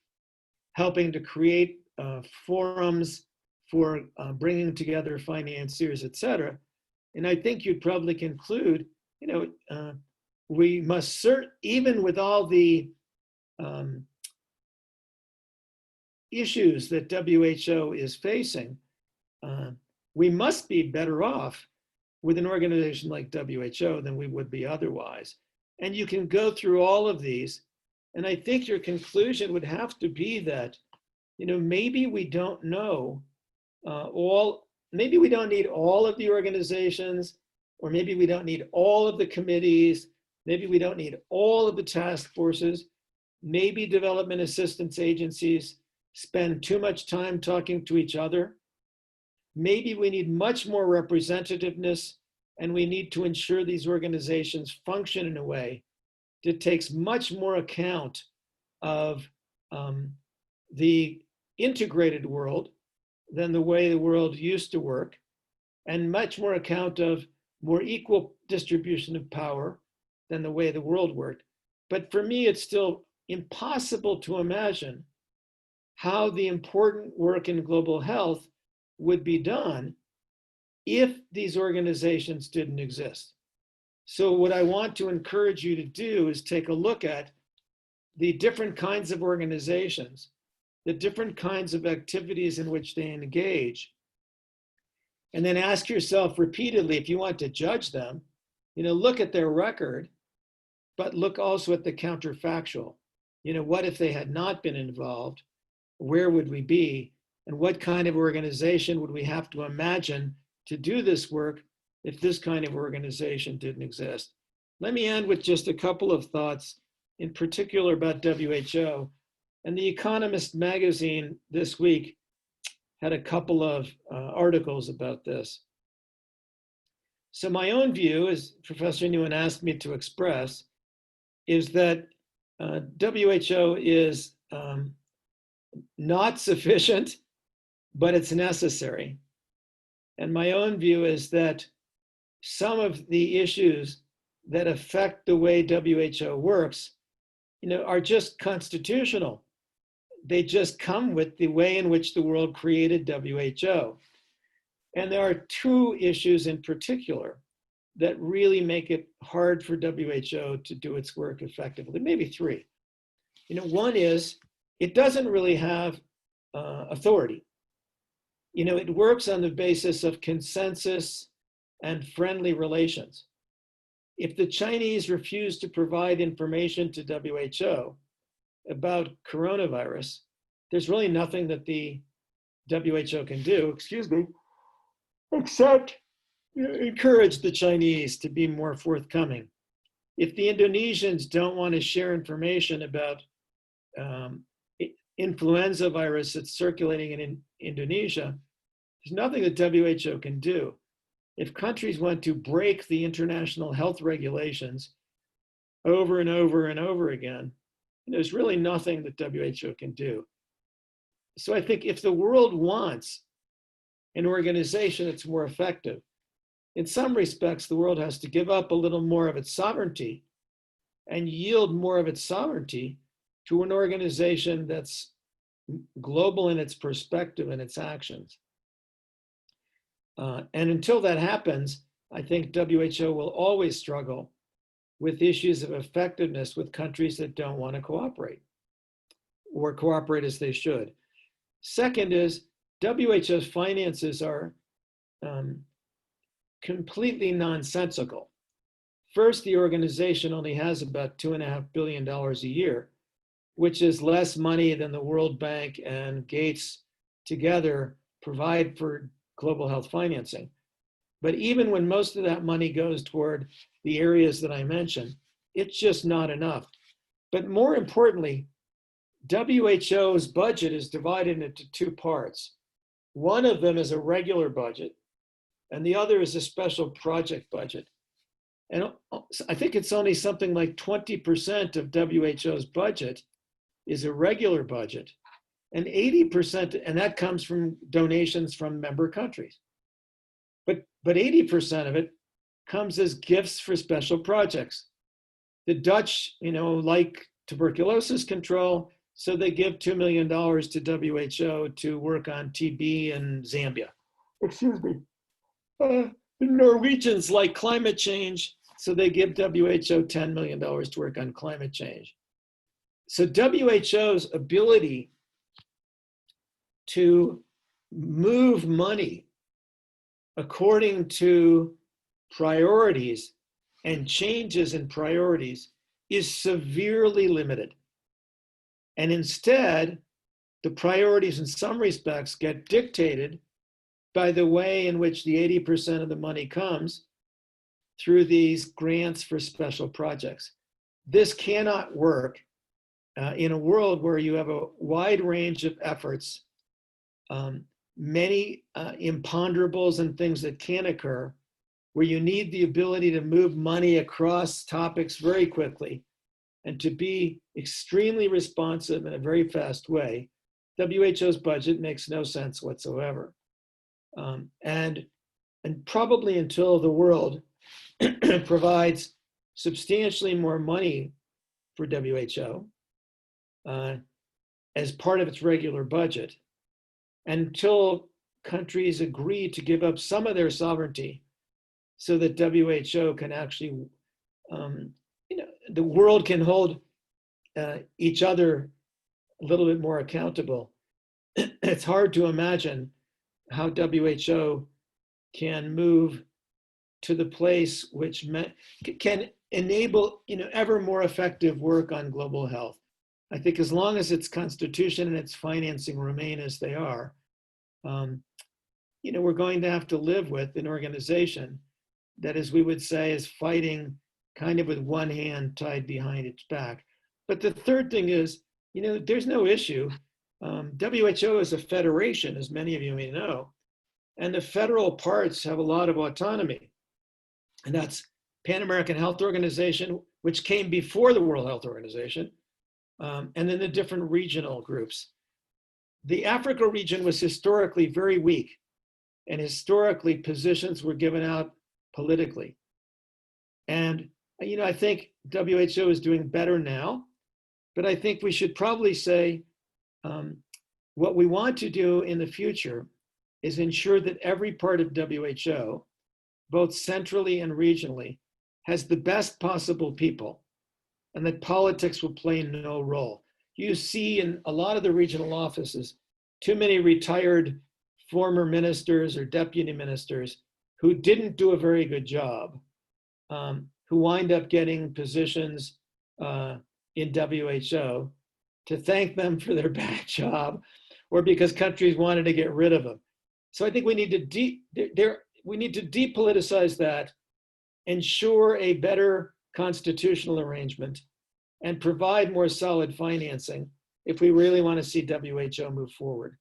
helping to create forums for bringing together financiers, et cetera. And I think you'd probably conclude, we must even with all the issues that WHO is facing, we must be better off with an organization like WHO than we would be otherwise. And you can go through all of these, and I think your conclusion would have to be that, maybe we don't know maybe we don't need all of the organizations, or maybe we don't need all of the committees, maybe we don't need all of the task forces, maybe development assistance agencies spend too much time talking to each other. Maybe we need much more representativeness and we need to ensure these organizations function in a way that takes much more account of the integrated world than the way the world used to work, and much more account of more equal distribution of power than the way the world worked. But for me, it's still impossible to imagine how the important work in global health would be done if these organizations didn't exist. So what I want to encourage you to do is take a look at the different kinds of organizations, the different kinds of activities in which they engage, and then ask yourself repeatedly, if you want to judge them, look at their record, but look also at the counterfactual. What if they had not been involved? Where would we be? And what kind of organization would we have to imagine to do this work if this kind of organization didn't exist? Let me end with just a couple of thoughts, in particular about WHO. And The Economist magazine this week had a couple of articles about this. So my own view, as Professor Nguyen asked me to express, is that WHO is not sufficient, but it's necessary. And my own view is that some of the issues that affect the way WHO works, are just constitutional. They just come with the way in which the world created WHO. And there are two issues in particular that really make it hard for WHO to do its work effectively, maybe three. One is it doesn't really have authority. It works on the basis of consensus and friendly relations. If the Chinese refuse to provide information to WHO about coronavirus, there's really nothing that the WHO can do, except encourage the Chinese to be more forthcoming. If the Indonesians don't want to share information about influenza virus that's circulating in Indonesia, there's nothing that WHO can do. If countries want to break the international health regulations over and over and over again, there's really nothing that WHO can do. So I think if the world wants an organization that's more effective, in some respects, the world has to give up a little more of its sovereignty and yield more of its sovereignty to an organization that's global in its perspective and its actions. And until that happens, I think WHO will always struggle with issues of effectiveness with countries that don't want to cooperate or cooperate as they should. Second is WHO's finances are completely nonsensical. First, the organization only has about $2.5 billion a year, which is less money than the World Bank and Gates together provide for global health financing. But even when most of that money goes toward the areas that I mentioned, it's just not enough. But more importantly, WHO's budget is divided into two parts. One of them is a regular budget, and the other is a special project budget. And I think it's only something like 20% of WHO's budget is a regular budget, and 80%, and that comes from donations from member countries. But 80% of it comes as gifts for special projects. The Dutch, like tuberculosis control, so they give $2 million to WHO to work on TB in Zambia. The Norwegians like climate change, so they give WHO $10 million to work on climate change. So WHO's ability to move money according to priorities and changes in priorities is severely limited. And instead, the priorities in some respects get dictated by the way in which the 80% of the money comes through these grants for special projects. This cannot work in a world where you have a wide range of efforts, many imponderables and things that can occur, where you need the ability to move money across topics very quickly and to be extremely responsive in a very fast way, WHO's budget makes no sense whatsoever. And probably until the world provides substantially more money for WHO as part of its regular budget, until countries agree to give up some of their sovereignty so that WHO can actually, the world can hold each other a little bit more accountable. It's hard to imagine how WHO can move to the place which can enable ever more effective work on global health. I think as long as its constitution and its financing remain as they are, we're going to have to live with an organization that, as we would say, is fighting kind of with one hand tied behind its back. But the third thing is, there's no issue. WHO is a federation, as many of you may know, and the federal parts have a lot of autonomy. And that's Pan American Health Organization, which came before the World Health Organization, and then the different regional groups. The Africa region was historically very weak, and historically positions were given out politically. And I think WHO is doing better now, but I think we should probably say what we want to do in the future is ensure that every part of WHO, both centrally and regionally, has the best possible people, and that politics will play no role. You see in a lot of the regional offices, too many retired former ministers or deputy ministers who didn't do a very good job, who wind up getting positions in WHO to thank them for their bad job, or because countries wanted to get rid of them. So I think we need to depoliticize that, ensure a better constitutional arrangement, and provide more solid financing if we really want to see WHO move forward.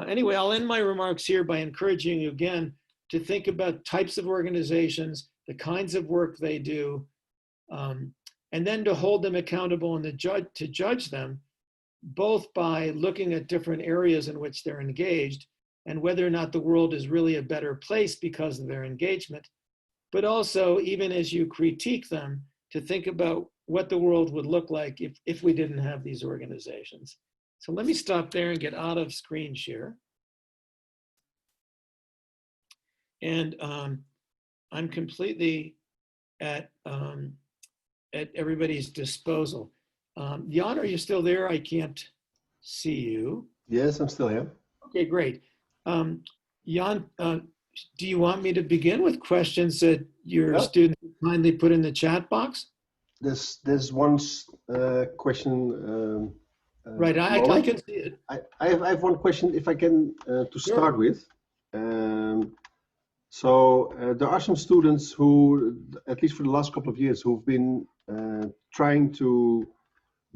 Anyway, I'll end my remarks here by encouraging you again to think about types of organizations, the kinds of work they do, and then to hold them accountable and to judge them, both by looking at different areas in which they're engaged and whether or not the world is really a better place because of their engagement, but also, even as you critique them, to think about what the world would look like if we didn't have these organizations. So let me stop there and get out of screen share. And I'm completely at everybody's disposal. Jan, are you still there? I can't see you. Yes, I'm still here. Okay, great. Jan, do you want me to begin with questions that your students kindly put in the chat box? There's one question. Right, I can see it. I have one question, if I can, to start with. So there are some students who, at least for the last couple of years, who've been trying to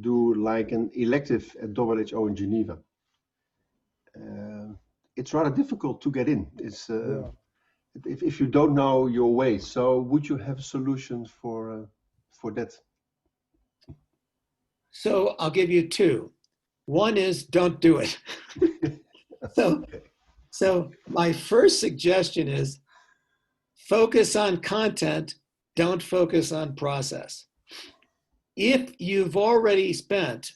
do like an elective at WHO in Geneva. It's rather difficult to get in. It's if you don't know your way. So would you have a solution for that? So I'll give you two. One is don't do it. So my first suggestion is focus on content, don't focus on process. If you've already spent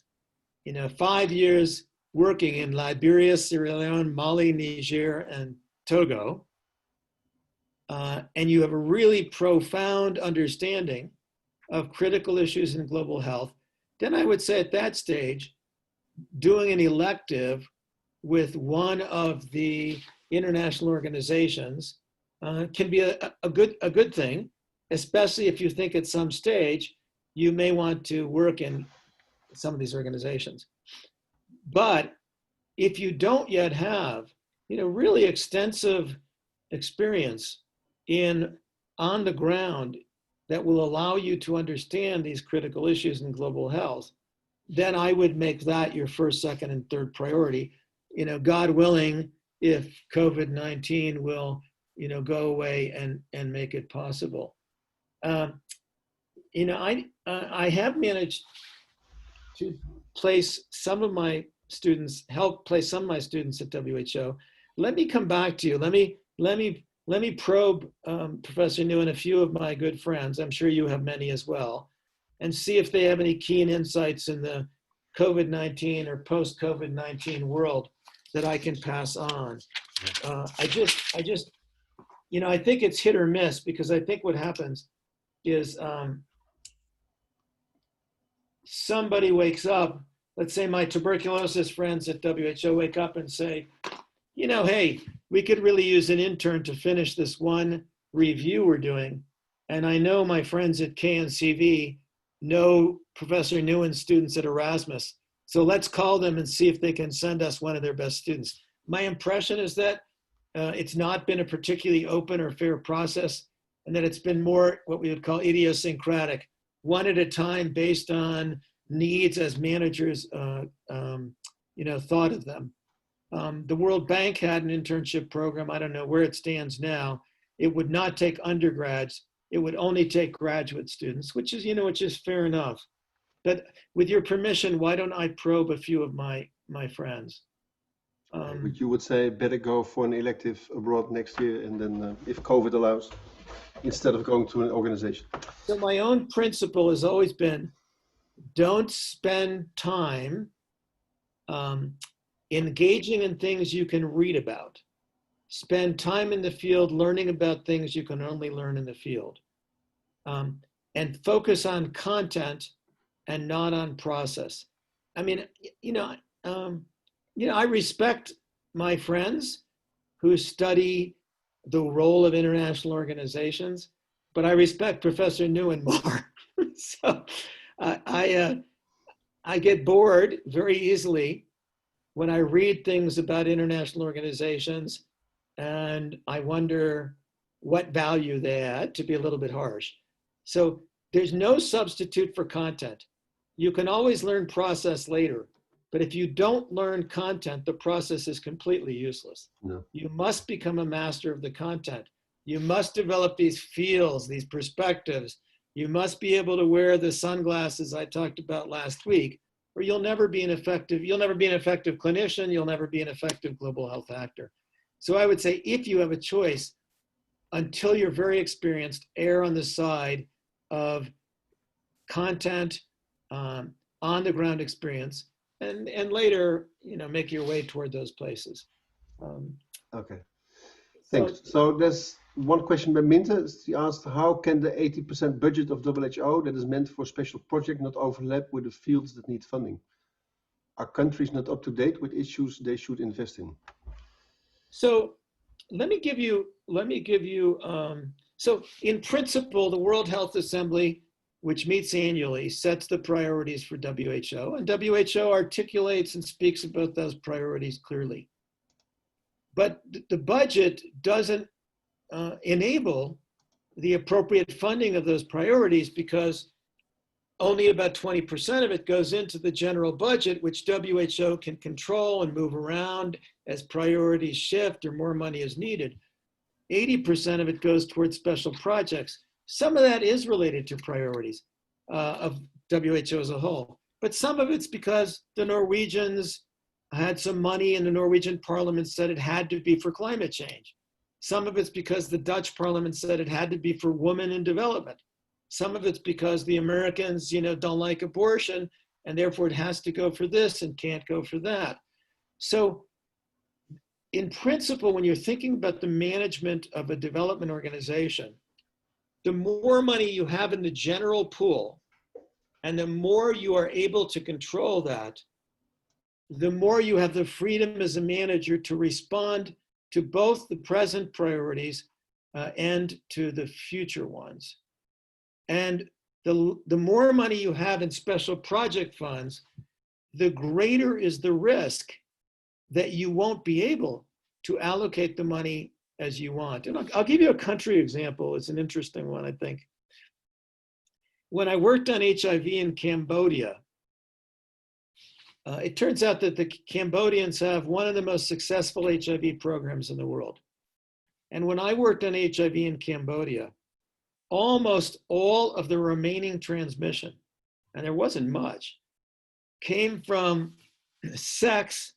5 years working in Liberia, Sierra Leone, Mali, Niger, and Togo, and you have a really profound understanding of critical issues in global health, then I would say at that stage, doing an elective with one of the international organizations can be a good thing, especially if you think at some stage you may want to work in some of these organizations. But if you don't yet have really extensive experience on the ground that will allow you to understand these critical issues in global health, then I would make that your first, second, and third priority. God willing, if COVID-19 will go away and make it possible. I have managed to place some of my students, help place some of my students at WHO. Let me come back to you. Let me probe Professor New and a few of my good friends. I'm sure you have many as well, and see if they have any keen insights in the COVID-19 or post-COVID-19 world that I can pass on. I think it's hit or miss, because I think what happens is somebody wakes up, let's say my tuberculosis friends at WHO wake up and say, hey, we could really use an intern to finish this one review we're doing. And I know my friends at KNCV know Professor New and students at Erasmus. So let's call them and see if they can send us one of their best students. My impression is that it's not been a particularly open or fair process, and that it's been more what we would call idiosyncratic, one at a time based on needs as managers thought of them. The World Bank had an internship program. I don't know where it stands now. It would not take undergrads. It would only take graduate students, which is fair enough. But with your permission, why don't I probe a few of my friends? But you would say better go for an elective abroad next year, and then if COVID allows, instead of going to an organization. So my own principle has always been, don't spend time engaging in things you can read about. Spend time in the field learning about things you can only learn in the field. And focus on content and not on process. I mean, I respect my friends who study the role of international organizations, but I respect Professor Nguyen more. So I get bored very easily when I read things about international organizations, and I wonder what value they add, to be a little bit harsh. So there's no substitute for content. You can always learn process later, but if you don't learn content, the process is completely useless. No. You must become a master of the content. You must develop these feels, these perspectives. You must be able to wear the sunglasses I talked about last week, or you'll never be an effective clinician, you'll never be an effective global health actor. So I would say, if you have a choice, until you're very experienced, err on the side of content, on the ground experience, and later, make your way toward those places. Okay, thanks. So there's one question by Minte. She asked, how can the 80% budget of WHO that is meant for special project not overlap with the fields that need funding? Are countries not up to date with issues they should invest in? So let me give you, so in principle, the World Health Assembly, which meets annually, sets the priorities for WHO, and WHO articulates and speaks about those priorities clearly. But the budget doesn't enable the appropriate funding of those priorities, because only about 20% of it goes into the general budget, which WHO can control and move around as priorities shift or more money is needed. 80% of it goes towards special projects. Some of that is related to priorities of WHO as a whole, but some of it's because the Norwegians had some money and the Norwegian parliament said it had to be for climate change. Some of it's because the Dutch parliament said it had to be for women in development. Some of it's because the Americans, don't like abortion, and therefore it has to go for this and can't go for that. So in principle, when you're thinking about the management of a development organization, the more money you have in the general pool, and the more you are able to control that, the more you have the freedom as a manager to respond to both the present priorities and to the future ones. And the more money you have in special project funds, the greater is the risk that you won't be able to allocate the money as you want. And I'll give you a country example. It's an interesting one, I think. When I worked on HIV in Cambodia, it turns out that the Cambodians have one of the most successful HIV programs in the world. And when I worked on HIV in Cambodia, almost all of the remaining transmission, and there wasn't much, came from sex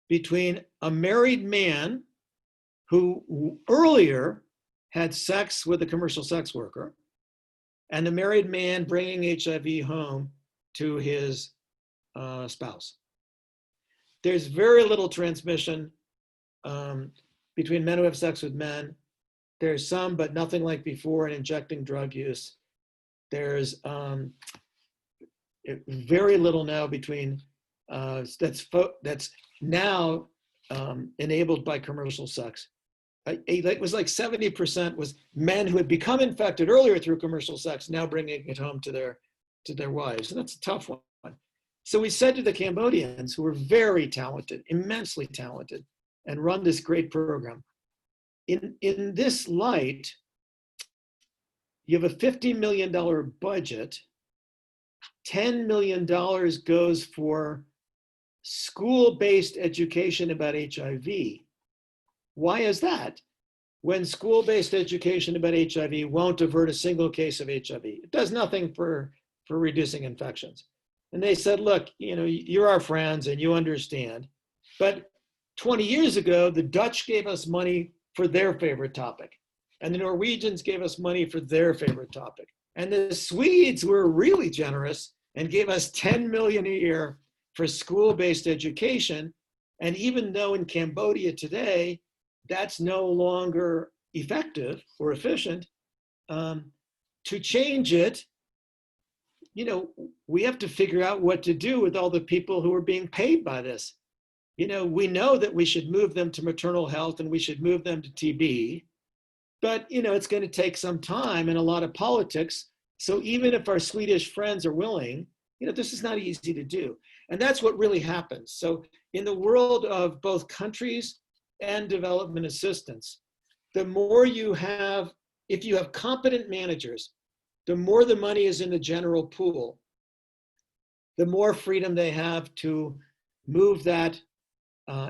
between a married man who earlier had sex with a commercial sex worker and the married man bringing HIV home to his spouse. There's very little transmission between men who have sex with men. There's some, but nothing like before in injecting drug use. There's very little now between, that's now enabled by commercial sex. It was like 70% was men who had become infected earlier through commercial sex, now bringing it home to their wives. And that's a tough one. So we said to the Cambodians, who were very talented, immensely talented, and run this great program, in this light, you have a $50 million budget, $10 million goes for school-based education about HIV. Why is that? When school-based education about HIV won't avert a single case of HIV. It does nothing for reducing infections. And they said, look, you're our friends and you understand. But 20 years ago, the Dutch gave us money for their favorite topic. And the Norwegians gave us money for their favorite topic. And the Swedes were really generous and gave us 10 million a year for school-based education. And even though in Cambodia today, that's no longer effective or efficient, to change it, we have to figure out what to do with all the people who are being paid by this. We know that we should move them to maternal health and we should move them to TB, but it's going to take some time and a lot of politics. So even if our Swedish friends are willing, this is not easy to do. And that's what really happens. So in the world of both countries and development assistance, the more you have, if you have competent managers, the more the money is in the general pool, the more freedom they have to move that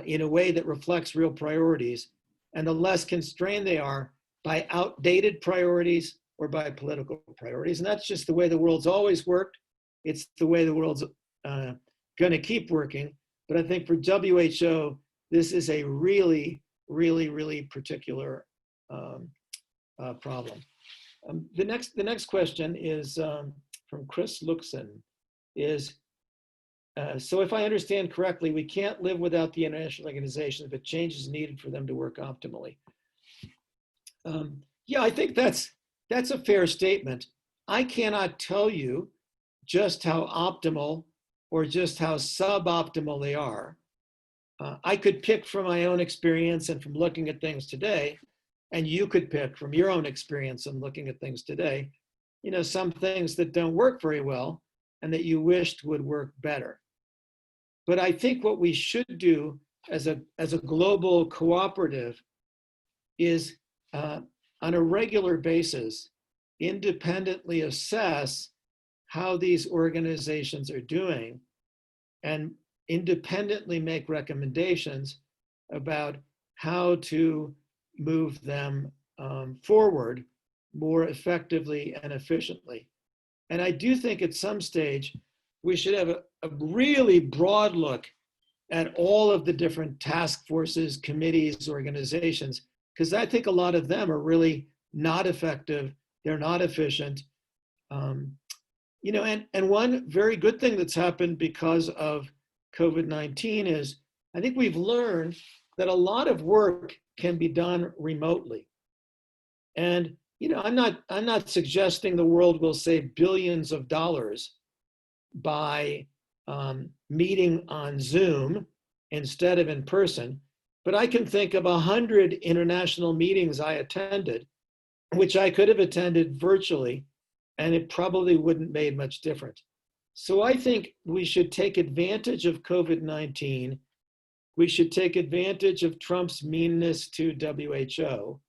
in a way that reflects real priorities, and the less constrained they are by outdated priorities or by political priorities. And that's just the way the world's always worked. It's the way the world's going to keep working. But I think for WHO, this is a really, really, really particular problem. The next question is from Chris Luxon. So if I understand correctly, we can't live without the international organizations, but change is needed for them to work optimally. Yeah, I think that's a fair statement. I cannot tell you just how optimal or just how suboptimal they are. I could pick from my own experience and from looking at things today, and you could pick from your own experience and looking at things today, some things that don't work very well and that you wished would work better. But I think what we should do as a global cooperative is on a regular basis, independently assess how these organizations are doing and independently make recommendations about how to move them forward more effectively and efficiently. And I do think at some stage, we should have a really broad look at all of the different task forces, committees, organizations, because I think a lot of them are really not effective. They're not efficient. And one very good thing that's happened because of COVID-19 is I think we've learned that a lot of work can be done remotely. And I'm not suggesting the world will save billions of dollars by meeting on Zoom instead of in person, but I can think of 100 international meetings I attended, which I could have attended virtually, and it probably wouldn't made much difference. So I think we should take advantage of COVID-19. We should take advantage of Trump's meanness to WHO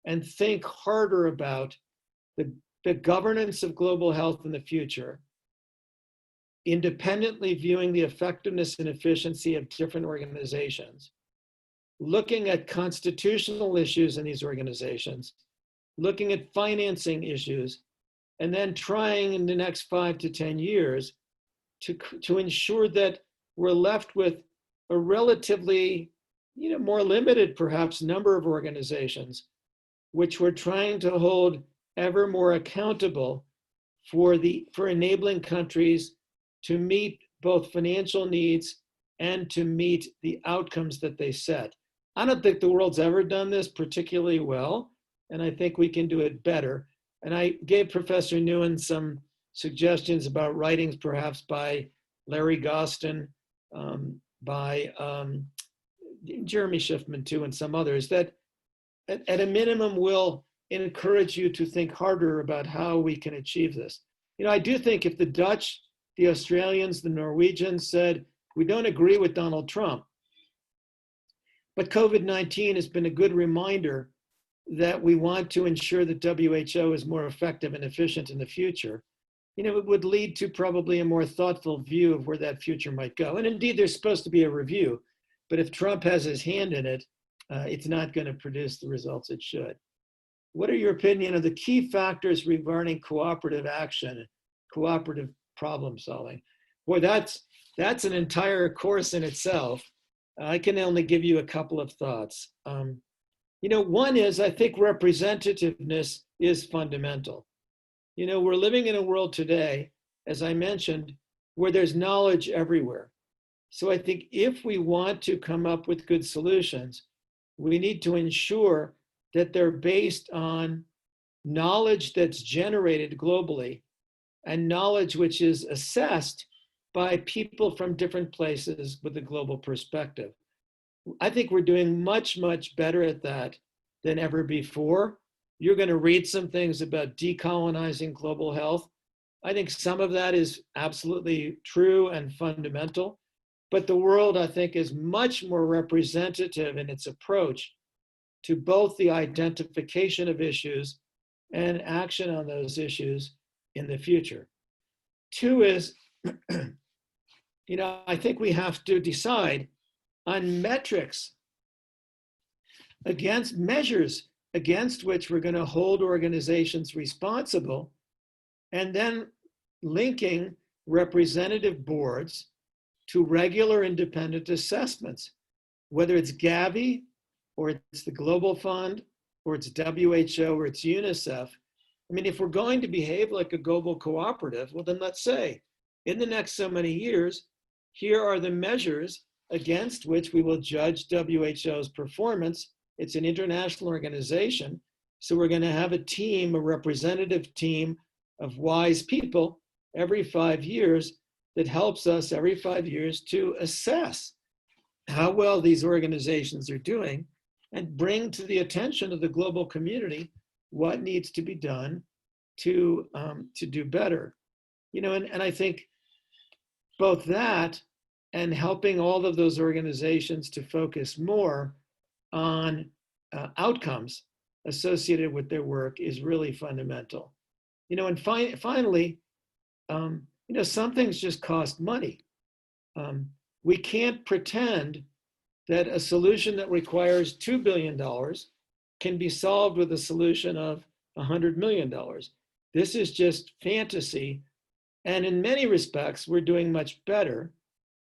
and think harder about the governance of global health in the future, independently viewing the effectiveness and efficiency of different organizations, looking at constitutional issues in these organizations, looking at financing issues, and then trying in the next 5 to 10 years to ensure that we're left with a relatively, more limited perhaps number of organizations, which we're trying to hold ever more accountable for enabling countries to meet both financial needs and to meet the outcomes that they set. I don't think the world's ever done this particularly well, and I think we can do it better. And I gave Professor Nguyen some suggestions about writings perhaps by Larry Gostin, by Jeremy Schiffman too, and some others that at a minimum will encourage you to think harder about how we can achieve this. I do think if the Dutch, the Australians, the Norwegians said, we don't agree with Donald Trump, but COVID-19 has been a good reminder that we want to ensure that WHO is more effective and efficient in the future, it would lead to probably a more thoughtful view of where that future might go. And indeed, there's supposed to be a review, but if Trump has his hand in it, it's not going to produce the results it should. What are your opinion of the key factors regarding cooperative action, cooperative problem solving? Boy, that's an entire course in itself. I can only give you a couple of thoughts. One is, I think representativeness is fundamental. We're living in a world today, as I mentioned, where there's knowledge everywhere. So I think if we want to come up with good solutions, we need to ensure that they're based on knowledge that's generated globally and knowledge which is assessed by people from different places with a global perspective. I think we're doing much, much better at that than ever before. You're going to read some things about decolonizing global health. I think some of that is absolutely true and fundamental, but the world, I think, is much more representative in its approach to both the identification of issues and action on those issues in the future. Two is, I think we have to decide on metrics against measures against which we're going to hold organizations responsible, and then linking representative boards to regular independent assessments, whether it's Gavi or it's the Global Fund or it's WHO or it's UNICEF. I mean, if we're going to behave like a global cooperative, well, then let's say in the next so many years, here are the measures against which we will judge WHO's performance. It's an international organization, so we're going to have a team, a representative team of wise people every 5 years that helps us every 5 years to assess how well these organizations are doing and bring to the attention of the global community what needs to be done to do better. And I think both that and helping all of those organizations to focus more on outcomes associated with their work is really fundamental. And finally, some things just cost money. We can't pretend that a solution that requires $2 billion can be solved with a solution of $100 million. This is just fantasy. And in many respects, we're doing much better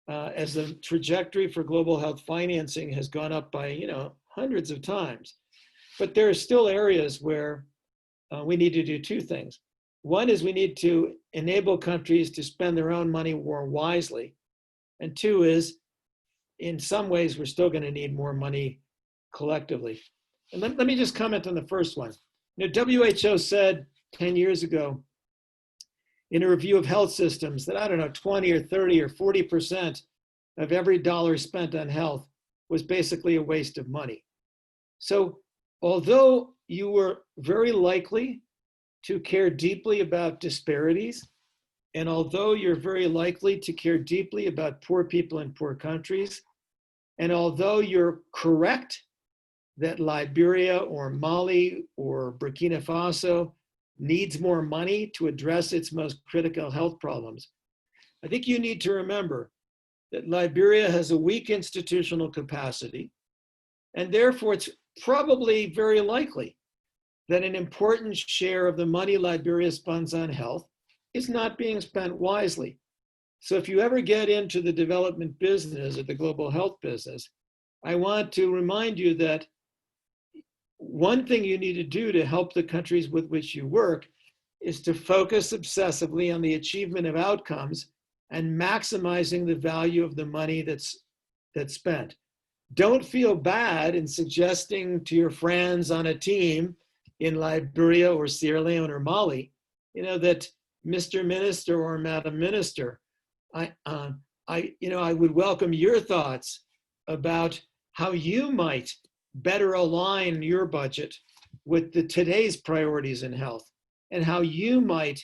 as the trajectory for global health financing has gone up by, hundreds of times. But there are still areas where we need to do two things. One is we need to enable countries to spend their own money more wisely. And two is, in some ways, we're still going to need more money collectively. And let me just comment on the first one. WHO said 10 years ago in a review of health systems that, 20 or 30 or 40% of every dollar spent on health was basically a waste of money. So although you were very likely to care deeply about disparities, and although you're very likely to care deeply about poor people in poor countries, and although you're correct that Liberia or Mali or Burkina Faso needs more money to address its most critical health problems, I think you need to remember that Liberia has a weak institutional capacity. And therefore, it's probably very likely that an important share of the money Liberia spends on health is not being spent wisely. So if you ever get into the development business or the global health business, I want to remind you that one thing you need to do to help the countries with which you work is to focus obsessively on the achievement of outcomes and maximizing the value of the money that's spent. Don't feel bad in suggesting to your friends on a team in Liberia or Sierra Leone or Mali, that Mr. Minister or Madam Minister, I would welcome your thoughts about how you might better align your budget with today's priorities in health, and how you might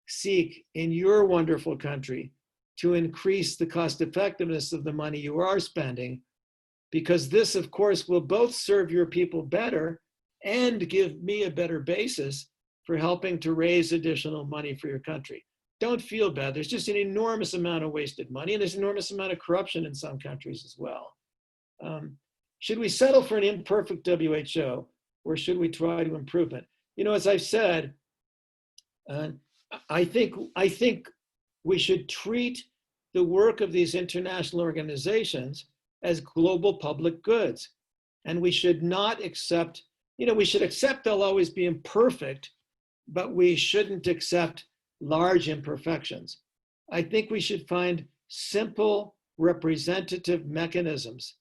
seek in your wonderful country to increase the cost effectiveness of the money you are spending, because this, of course, will both serve your people better and give me a better basis for helping to raise additional money for your country. Don't feel bad. There's just an enormous amount of wasted money, and there's an enormous amount of corruption in some countries as well. Should we settle for an imperfect WHO, or should we try to improve it? As I've said, I think we should treat the work of these international organizations as global public goods. And we should not accept, we should accept they'll always be imperfect, but we shouldn't accept large imperfections. I think we should find simple representative mechanisms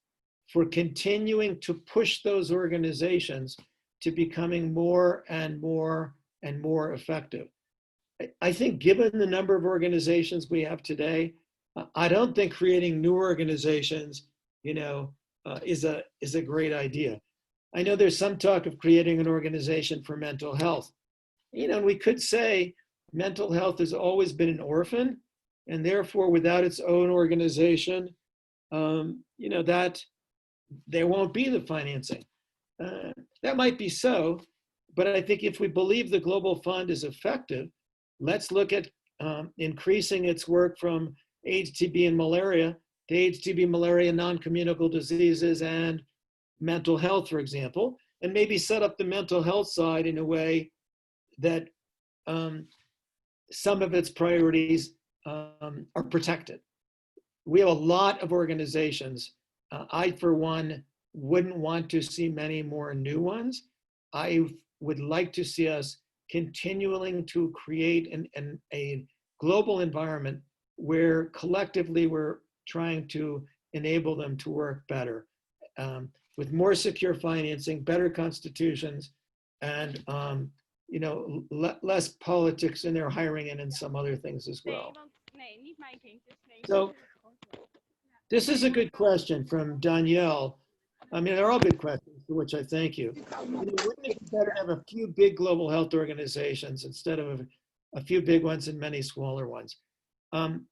for continuing to push those organizations to becoming more and more and more effective. I think given the number of organizations we have today, I don't think creating new organizations, is a great idea. I know there's some talk of creating an organization for mental health. And we could say mental health has always been an orphan, and therefore without its own organization, that there won't be the financing. That might be so, but I think if we believe the Global Fund is effective, let's look at increasing its work from AIDS, TB, and malaria to AIDS, TB, malaria, non-communicable diseases, and mental health, for example, and maybe set up the mental health side in a way that some of its priorities are protected. We have a lot of organizations. I, for one, wouldn't want to see many more new ones. I would like to see us continuing to create a global environment where collectively we're trying to enable them to work better, with more secure financing, better constitutions, and less politics in their hiring and in some other things as well. So this is a good question from Danielle. I mean, they're all good questions, for which I thank you. Wouldn't it be better to have a few big global health organizations instead of a few big ones and many smaller ones? I'm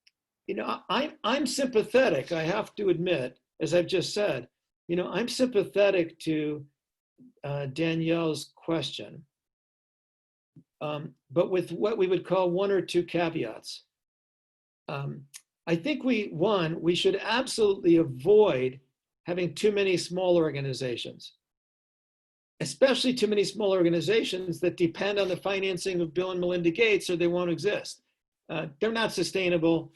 sympathetic, I have to admit, as I've just said, I'm sympathetic to Danielle's question, but with what we would call one or two caveats. I think we should absolutely avoid having too many small organizations, especially too many small organizations that depend on the financing of Bill and Melinda Gates, or they won't exist. They're not sustainable.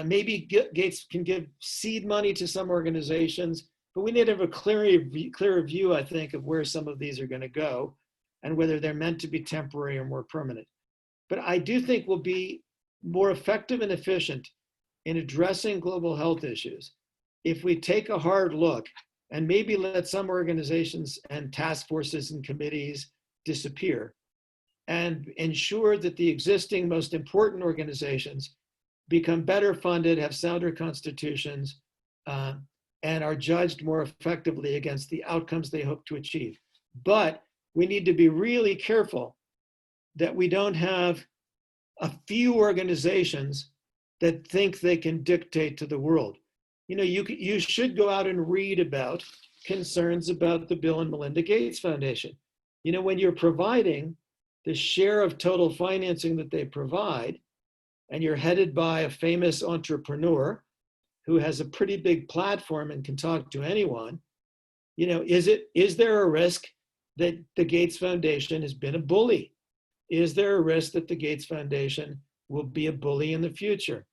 Maybe Gates can give seed money to some organizations, but we need to have a clearer view, I think, of where some of these are going to go and whether they're meant to be temporary or more permanent. But I do think we'll be more effective and efficient in addressing global health issues if we take a hard look and maybe let some organizations and task forces and committees disappear, and ensure that the existing most important organizations become better funded, have sounder constitutions, and are judged more effectively against the outcomes they hope to achieve. But we need to be really careful that we don't have a few organizations that think they can dictate to the world. You should go out and read about concerns about the Bill and Melinda Gates Foundation. When you're providing the share of total financing that they provide, and you're headed by a famous entrepreneur who has a pretty big platform and can talk to anyone, Is there a risk that the Gates Foundation has been a bully? Is there a risk that the Gates Foundation will be a bully in the future?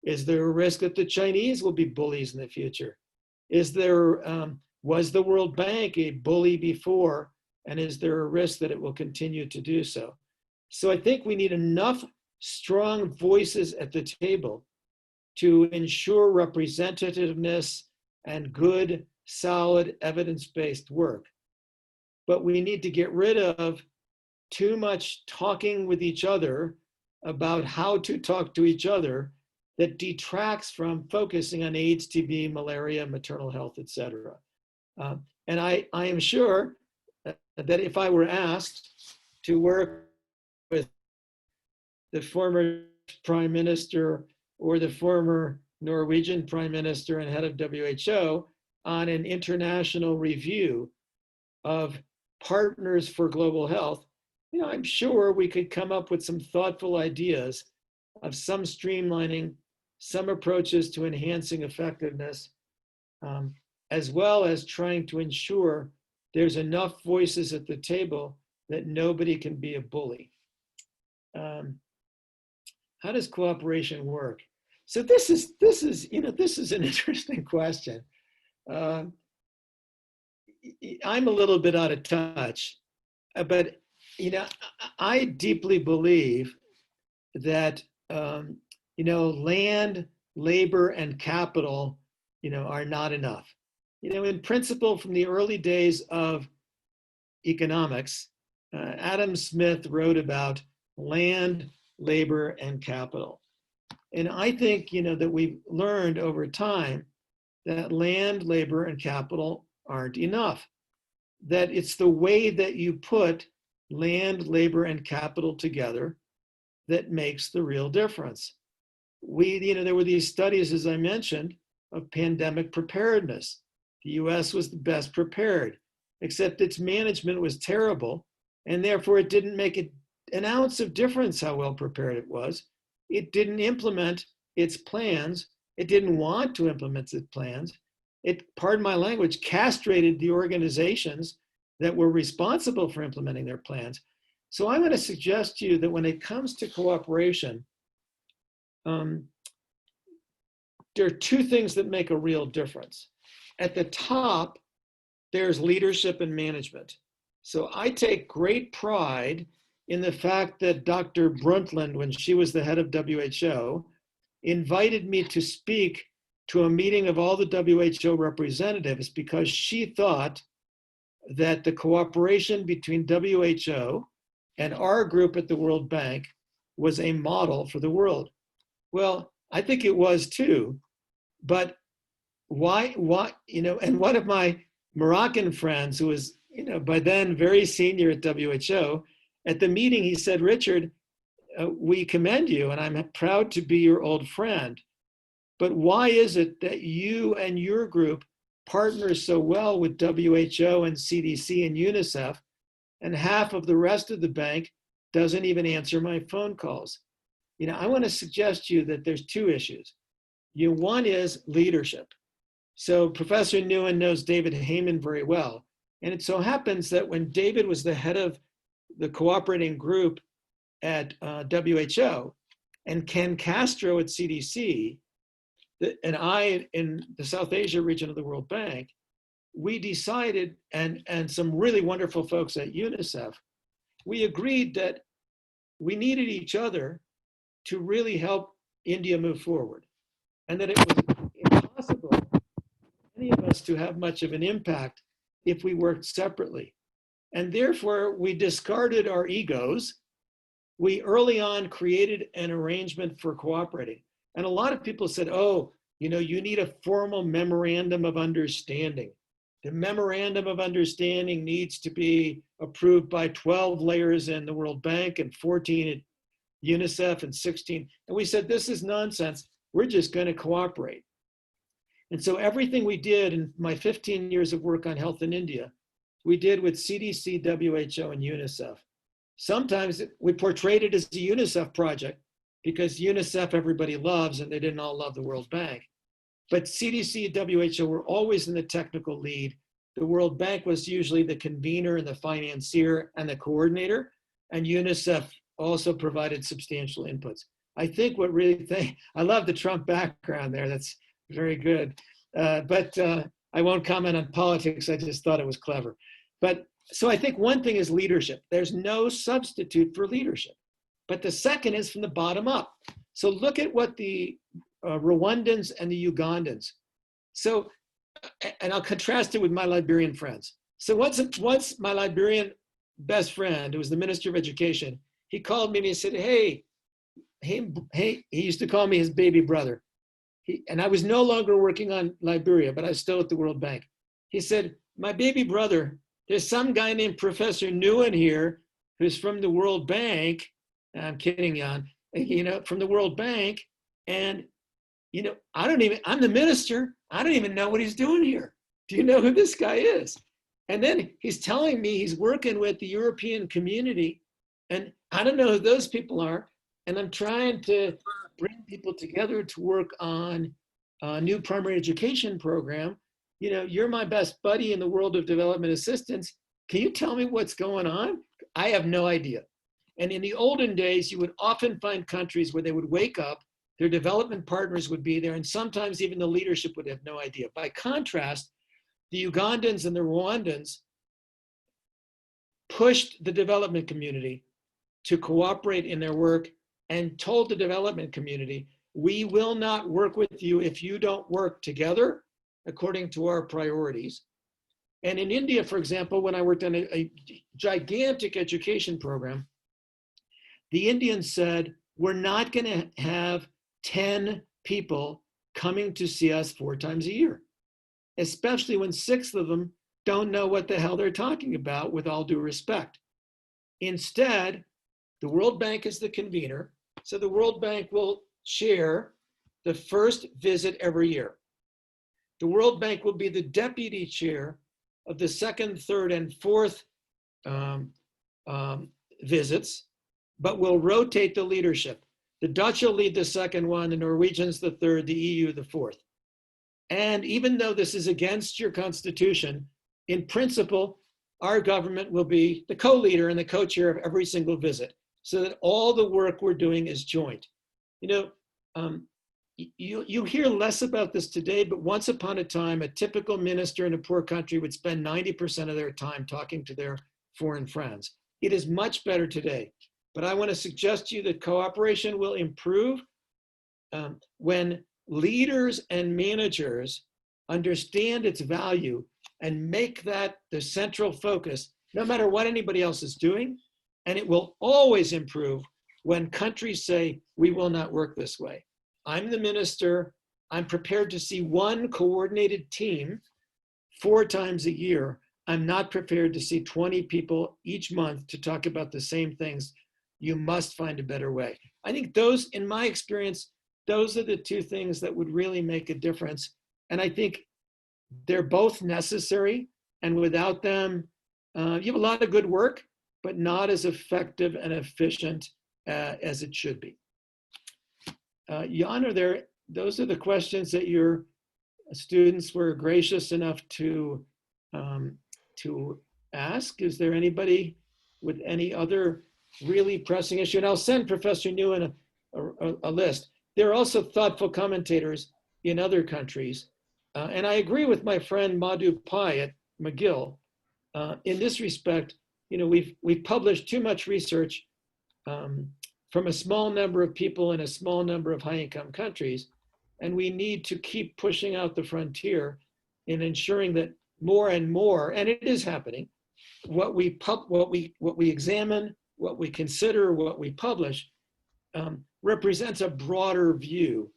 Is there a risk that the Chinese will be bullies in the future? Was the World Bank a bully before, and is there a risk that it will continue to do so? So I think we need enough strong voices at the table to ensure representativeness and good, solid, evidence-based work. But we need to get rid of too much talking with each other about how to talk to each other that detracts from focusing on AIDS, TB, malaria, maternal health, et cetera. And I am sure that if I were asked to work with the former prime minister or the former Norwegian prime minister and head of WHO on an international review of partners for global health, I'm sure we could come up with some thoughtful ideas of some streamlining, some approaches to enhancing effectiveness, as well as trying to ensure there's enough voices at the table that nobody can be a bully. How does cooperation work? So this is an interesting question. I'm a little bit out of touch, but I deeply believe that land, labor, and capital, are not enough. In principle, from the early days of economics, Adam Smith wrote about land, labor, and capital. And I think, that we've learned over time that land, labor, and capital aren't enough. That it's the way that you put land, labor, and capital together that makes the real difference. There were these studies, as I mentioned, of pandemic preparedness. The US was the best prepared, except its management was terrible, and therefore it didn't make an ounce of difference how well prepared it was. It didn't implement its plans. It didn't want to implement its plans. It, pardon my language, castrated the organizations that were responsible for implementing their plans. So I'm going to suggest to you that when it comes to cooperation, there are two things that make a real difference. At the top, there's leadership and management. So I take great pride in the fact that Dr. Brundtland, when she was the head of WHO, invited me to speak to a meeting of all the WHO representatives because she thought that the cooperation between WHO and our group at the World Bank was a model for the world. Well, I think it was too, but why, and one of my Moroccan friends who was, by then very senior at WHO, at the meeting, he said, Richard, we commend you and I'm proud to be your old friend, but why is it that you and your group partner so well with WHO and CDC and UNICEF, and half of the rest of the bank doesn't even answer my phone calls? I want to suggest to you that there's two issues. One is leadership. So Professor Nguyen knows David Heyman very well. And it so happens that when David was the head of the cooperating group at WHO, and Ken Castro at CDC, and I in the South Asia region of the World Bank, we decided, and some really wonderful folks at UNICEF, we agreed that we needed each other to really help India move forward, and that it was impossible for any of us to have much of an impact if we worked separately. And therefore, we discarded our egos. We early on created an arrangement for cooperating. And a lot of people said, oh, you need a formal memorandum of understanding. The memorandum of understanding needs to be approved by 12 layers in the World Bank and 14 at UNICEF and 16. And we said, this is nonsense. We're just going to cooperate. And so everything we did in my 15 years of work on health in India, we did with CDC, WHO, and UNICEF. Sometimes we portrayed it as a UNICEF project because UNICEF everybody loves and they didn't all love the World Bank. But CDC and WHO were always in the technical lead. the World Bank was usually the convener and the financier and the coordinator, and UNICEF also provided substantial inputs. I think what really, I love the Trump background there. That's very good. But I won't comment on politics. I just thought it was clever. But so I think one thing is leadership. There's no substitute for leadership. But the second is from the bottom up. So look at what the Rwandans and the Ugandans. So, and I'll contrast it with my Liberian friends. So once my Liberian best friend, who was the Minister of Education, he called me and he said, hey, he used to call me his baby brother. And I was no longer working on Liberia, but I was still at the World Bank. He said, my baby brother, there's some guy named Professor Nguyen here who's from the World Bank. I'm kidding, Jan, from the World Bank. And, I'm the minister. I don't even know what he's doing here. Do you know who this guy is? And then he's telling me he's working with the European community. And I don't know who those people are. And I'm trying to bring people together to work on a new primary education program. You're my best buddy in the world of development assistance. Can you tell me what's going on? I have no idea. And in the olden days, you would often find countries where they would wake up, their development partners would be there, and sometimes even the leadership would have no idea. By contrast, the Ugandans and the Rwandans pushed the development community to cooperate in their work and told the development community, we will not work with you if you don't work together according to our priorities. And in India, for example, when I worked on a gigantic education program, the Indians said, we're not going to have 10 people coming to see us 4 times a year, especially when 6 of them don't know what the hell they're talking about, with all due respect. Instead, the World Bank is the convener. So the World Bank will chair the first visit every year. The World Bank will be the deputy chair of the 2nd, 3rd, and 4th visits, but will rotate the leadership. The Dutch will lead the 2nd one, the Norwegians the 3rd, the EU the 4th. And even though this is against your constitution, in principle, our government will be the co-leader and the co-chair of every single visit, so that all the work we're doing is joint. You hear less about this today, but once upon a time, a typical minister in a poor country would spend 90% of their time talking to their foreign friends. It is much better today. But I want to suggest to you that cooperation will improve when leaders and managers understand its value and make that the central focus, no matter what anybody else is doing. And it will always improve when countries say, we will not work this way. I'm the minister. I'm prepared to see one coordinated team 4 times a year. I'm not prepared to see 20 people each month to talk about the same things. You must find a better way. I think those, in my experience, those are the 2 things that would really make a difference. And I think they're both necessary. And without them, you have a lot of good work, but not as effective and efficient as it should be. Jan, those are the questions that your students were gracious enough to ask. Is there anybody with any other really pressing issue? And I'll send Professor Nguyen a list. There are also thoughtful commentators in other countries. And I agree with my friend Madhu Pai at McGill. In this respect, we've published too much research from a small number of people in a small number of high-income countries, and we need to keep pushing out the frontier in ensuring that more and more, and it is happening, what we examine, what we consider, what we publish, represents a broader view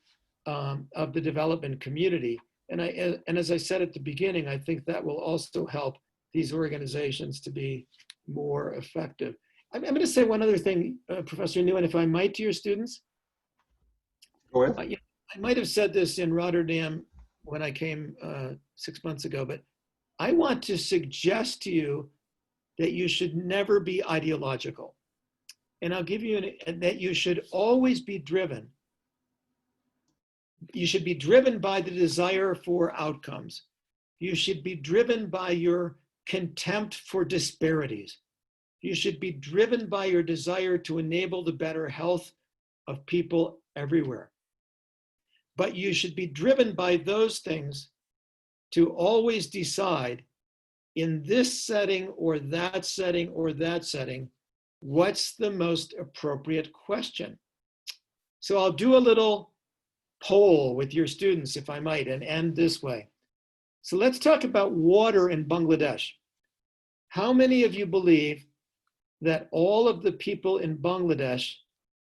of the development community. And as I said at the beginning, I think that will also help these organizations to be more effective. I'm going to say one other thing, Professor Nguyen, if I might, to your students. Go ahead. I might have said this in Rotterdam when I came 6 months ago, but I want to suggest to you that you should never be ideological. And I'll give you that you should always be driven. You should be driven by the desire for outcomes. You should be driven by your contempt for disparities. You should be driven by your desire to enable the better health of people everywhere. But you should be driven by those things to always decide in this setting or that setting or that setting, what's the most appropriate question? So I'll do a little poll with your students, if I might, and end this way. So let's talk about water in Bangladesh. How many of you believe that all of the people in Bangladesh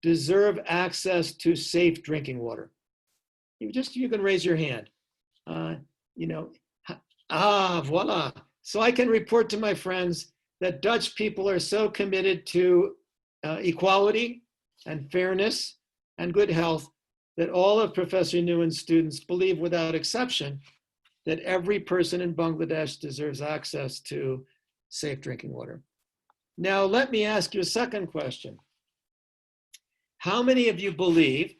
deserve access to safe drinking water? You can raise your hand. Voila. So I can report to my friends that Dutch people are so committed to equality and fairness and good health that all of Professor Nguyen's students believe without exception that every person in Bangladesh deserves access to safe drinking water. Now, let me ask you a second question. How many of you believe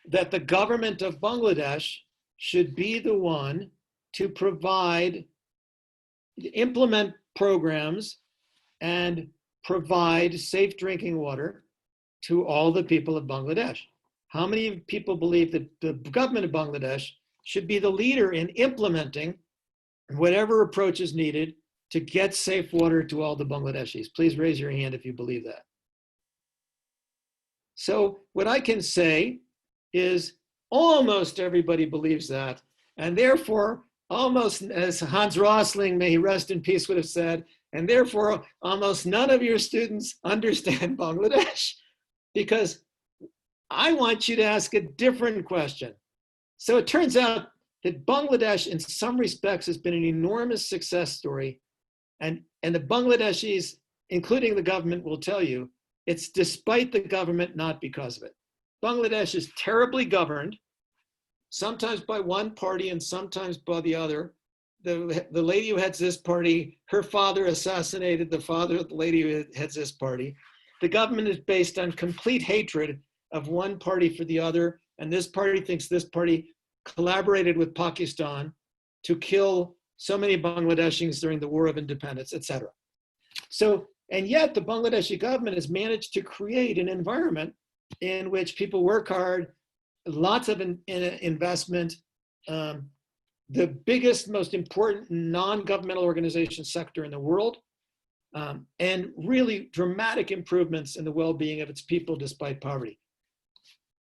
that the government of Bangladesh should be the one to implement programs and provide safe drinking water to all the people of Bangladesh? How many people believe that the government of Bangladesh should be the leader in implementing whatever approach is needed to get safe water to all the Bangladeshis? Please raise your hand if you believe that. So what I can say is almost everybody believes that, and therefore almost, as Hans Rosling, may he rest in peace, would have said, and therefore almost none of your students understand Bangladesh, because I want you to ask a different question. So it turns out that Bangladesh in some respects has been an enormous success story, and the Bangladeshis, including the government, will tell you it's despite the government, not because of it. Bangladesh is terribly governed, sometimes by one party and sometimes by the other. The lady who heads this party, her father assassinated the father of the lady who heads this party. The government is based on complete hatred of one party for the other, and this party thinks this party collaborated with Pakistan to kill so many Bangladeshis during the War of Independence, etc. So, and yet the Bangladeshi government has managed to create an environment in which people work hard, lots of investment, the biggest, most important non-governmental organization sector in the world, and really dramatic improvements in the well-being of its people despite poverty.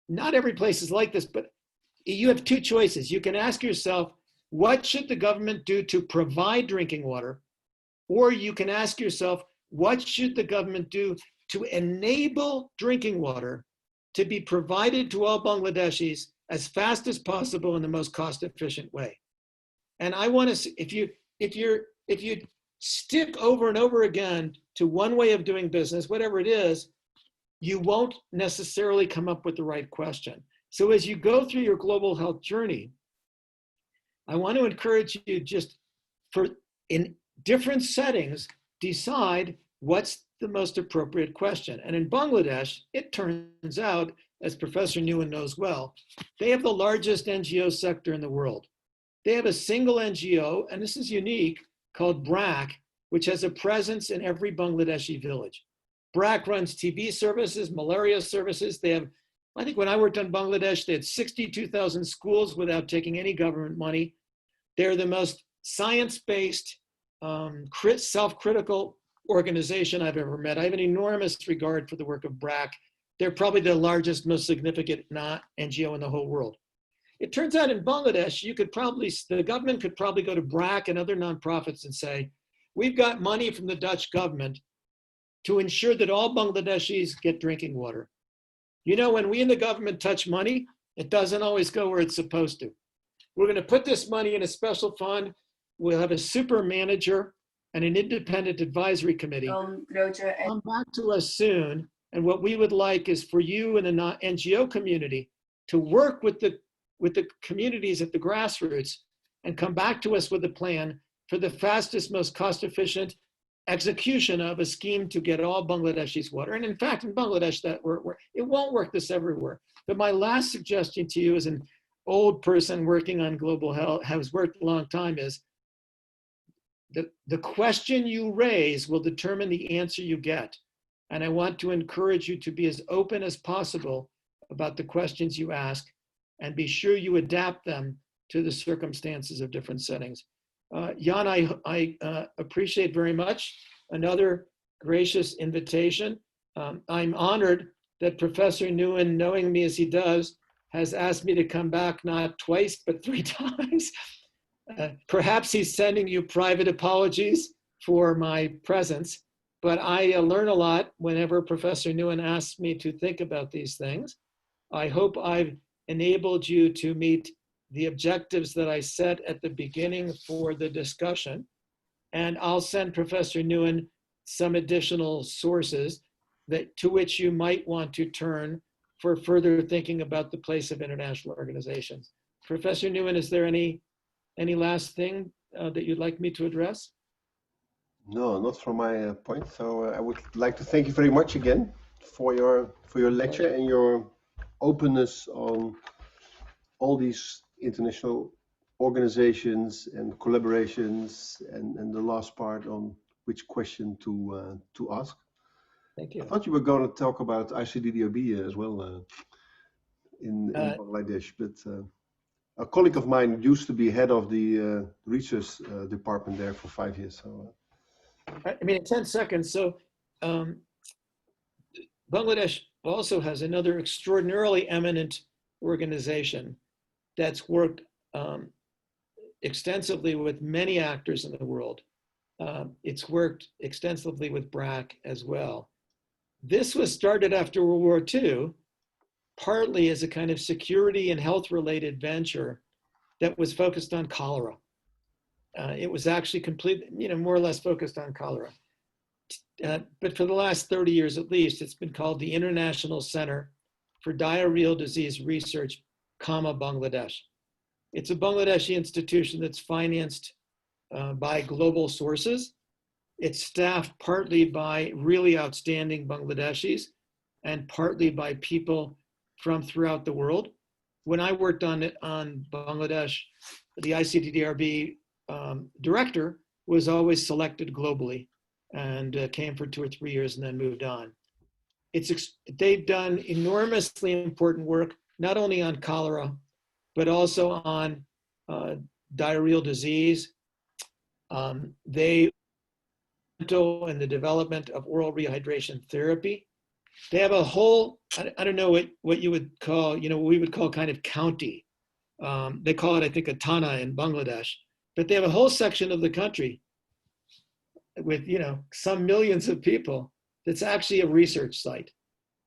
Not every place is like this, but you have two choices. You can ask yourself, what should the government do to provide drinking water? Or you can ask yourself, what should the government do to enable drinking water to be provided to all Bangladeshis as fast as possible in the most cost-efficient way? And I want to see, if you stick over and over again to one way of doing business, whatever it is, you won't necessarily come up with the right question. So as you go through your global health journey, I want to encourage you just in different settings, decide what's the most appropriate question. And in Bangladesh, it turns out, as Professor Nguyen knows well, they have the largest NGO sector in the world. They have a single NGO, and this is unique, called BRAC, which has a presence in every Bangladeshi village. BRAC runs TB services, malaria services. They have, I think when I worked on Bangladesh, they had 62,000 schools without taking any government money. They're the most science-based, self-critical organization I've ever met. I have an enormous regard for the work of BRAC. They're probably the largest, most significant NGO in the whole world. It turns out in Bangladesh, the government could probably go to BRAC and other nonprofits and say, we've got money from the Dutch government to ensure that all Bangladeshis get drinking water. You know, when we in the government touch money, it doesn't always go where it's supposed to. We're going to put this money in a special fund. We'll have a super manager and an independent advisory committee. Come back to us soon. And what we would like is for you and the NGO community to work with the communities at the grassroots and come back to us with a plan for the fastest, most cost-efficient execution of a scheme to get all Bangladeshis water. And in fact, in Bangladesh, it won't work this everywhere. But my last suggestion to you is, and old person working on global health, has worked a long time, is the question you raise will determine the answer you get. And I want to encourage you to be as open as possible about the questions you ask, and be sure you adapt them to the circumstances of different settings. Jan, I appreciate very much another gracious invitation. I'm honored that Professor Nguyen, knowing me as he does, has asked me to come back not twice, but 3 times. Perhaps he's sending you private apologies for my presence, but I learn a lot whenever Professor Nguyen asks me to think about these things. I hope I've enabled you to meet the objectives that I set at the beginning for the discussion. And I'll send Professor Nguyen some additional sources to which you might want to turn for further thinking about the place of international organizations. Professor Nguyen, is there any last thing that you'd like me to address? No, not from my point. So I would like to thank you very much again for your lecture and your openness on all these international organizations and collaborations, and the last part on which question to ask. Thank I you. thought you were going to talk about ICDDRB as well in Bangladesh, but a colleague of mine used to be head of the research department there for 5 years. So, I mean, in 10 seconds. So Bangladesh also has another extraordinarily eminent organization that's worked extensively with many actors in the world. It's worked extensively with BRAC as well. This was started after World War II, partly as a kind of security and health related venture that was focused on cholera. It was actually completely, more or less focused on cholera. But for the last 30 years at least, it's been called the International Center for Diarrheal Disease Research, Bangladesh. It's a Bangladeshi institution that's financed by global sources. It's staffed partly by really outstanding Bangladeshis and partly by people from throughout the world. When I worked on Bangladesh, the ICDDRB director was always selected globally and came for 2 or 3 years and then moved on. They've done enormously important work, not only on cholera, but also on diarrheal disease. They in the development of oral rehydration therapy. They have a whole, I don't know what you would call, what we would call kind of county. They call it, I think, a Thana in Bangladesh, but they have a whole section of the country with, some millions of people that's actually a research site.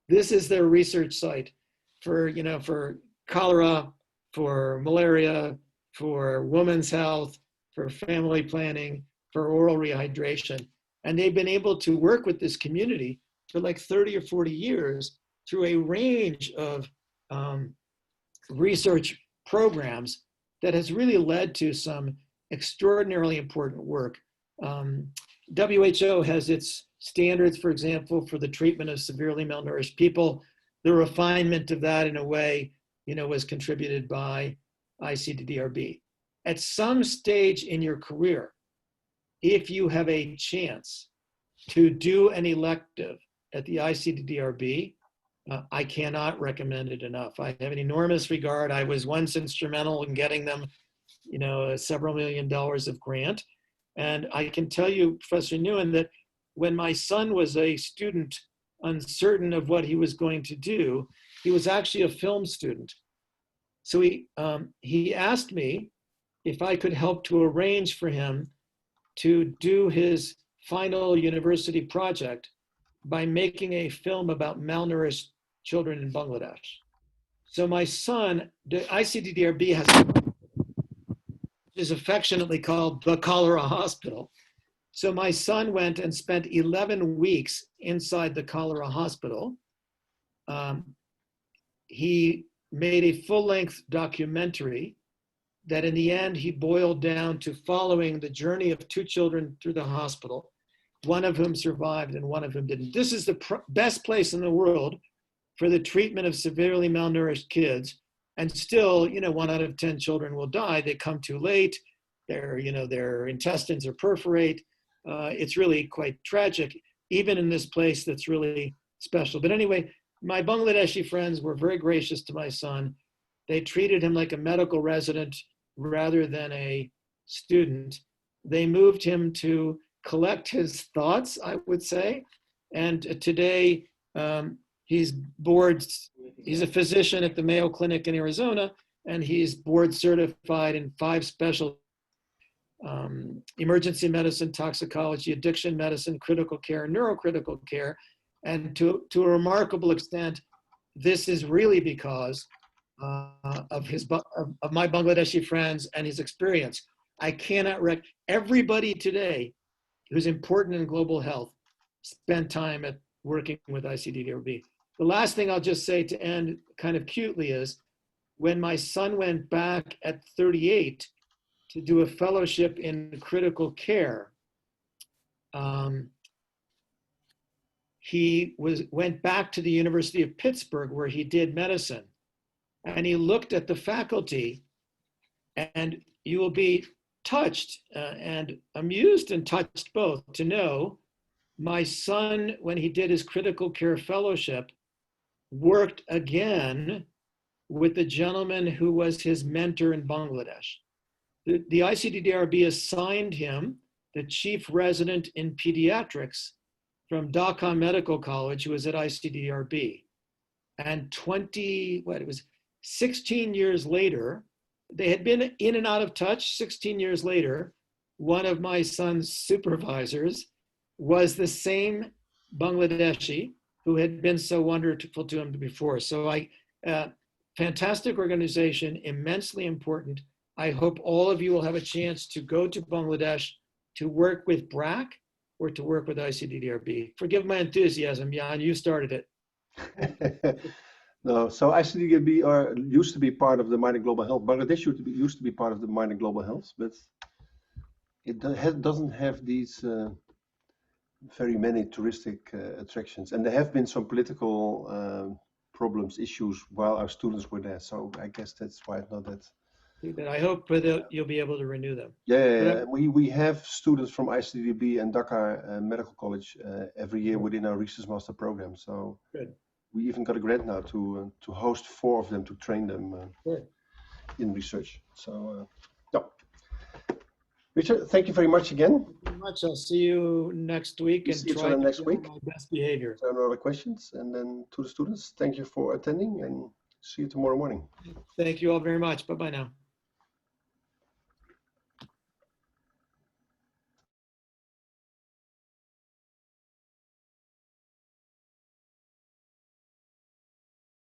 This is their research site for, for cholera, for malaria, for women's health, for family planning, for oral rehydration. And they've been able to work with this community for like 30 or 40 years through a range of research programs that has really led to some extraordinarily important work. WHO has its standards, for example, for the treatment of severely malnourished people. The refinement of that in a way, was contributed by ICDDRB. At some stage in your career, if you have a chance to do an elective at the ICDDRB, I cannot recommend it enough. I have an enormous regard. I was once instrumental in getting them, several $1 million of grant. And I can tell you, Professor Nguyen, that when my son was a student uncertain of what he was going to do, he was actually a film student. So he asked me if I could help to arrange for him to do his final university project by making a film about malnourished children in Bangladesh. So my son, the ICDDRB is affectionately called the Cholera Hospital. So my son went and spent 11 weeks inside the cholera hospital. He made a full-length documentary that in the end he boiled down to following the journey of 2 children through the hospital, one of whom survived and one of whom didn't. This is the best place in the world for the treatment of severely malnourished kids. And still, 1 out of 10 children will die. They come too late. Their intestines are perforate. It's really quite tragic, even in this place that's really special. But anyway, my Bangladeshi friends were very gracious to my son. They treated him like a medical resident rather than a student. They moved him to collect his thoughts, I would say. And today, he's a physician at the Mayo Clinic in Arizona, and he's board certified in 5 special emergency medicine, toxicology, addiction medicine, critical care, and neurocritical care. And to a remarkable extent, this is really because of my Bangladeshi friends and his experience. I cannot everybody today who's important in global health spend time at working with ICDDRB. The last thing I'll just say to end kind of cutely is, when my son went back at 38 to do a fellowship in critical care, he went back to the University of Pittsburgh where he did medicine, and he looked at the faculty, and you will be touched and amused and touched both to know my son, when he did his critical care fellowship, worked again with the gentleman who was his mentor in Bangladesh. The ICDDRB assigned him the chief resident in pediatrics from Dhaka Medical College, who was at ICDDRB. And 16 years later, they had been in and out of touch. 16 years later, one of my son's supervisors was the same Bangladeshi who had been so wonderful to him before. So fantastic organization, immensely important. I hope all of you will have a chance to go to Bangladesh to work with BRAC or to work with ICDDRB. Forgive my enthusiasm, Jan, you started it. No, so ICDDRB used to be part of the Mind and Global Health. Bangladesh used to be part of the Mind and Global Health, but it doesn't have these very many touristic attractions. And there have been some political problems, issues while our students were there. So I guess that's why it's not that. I hope that you'll be able to renew them. Yeah. We have students from ICDDB and Dhaka Medical College every year within our Research Master program. So good. We even got a grant now to host 4 of them, to train them in research. So, yeah. Richard, thank you very much again. Thank you very much. I'll see you next week and try to next week. My best behavior. There are no other questions. And then to the students, thank you for attending, and see you tomorrow morning. Thank you all very much. Bye-bye now.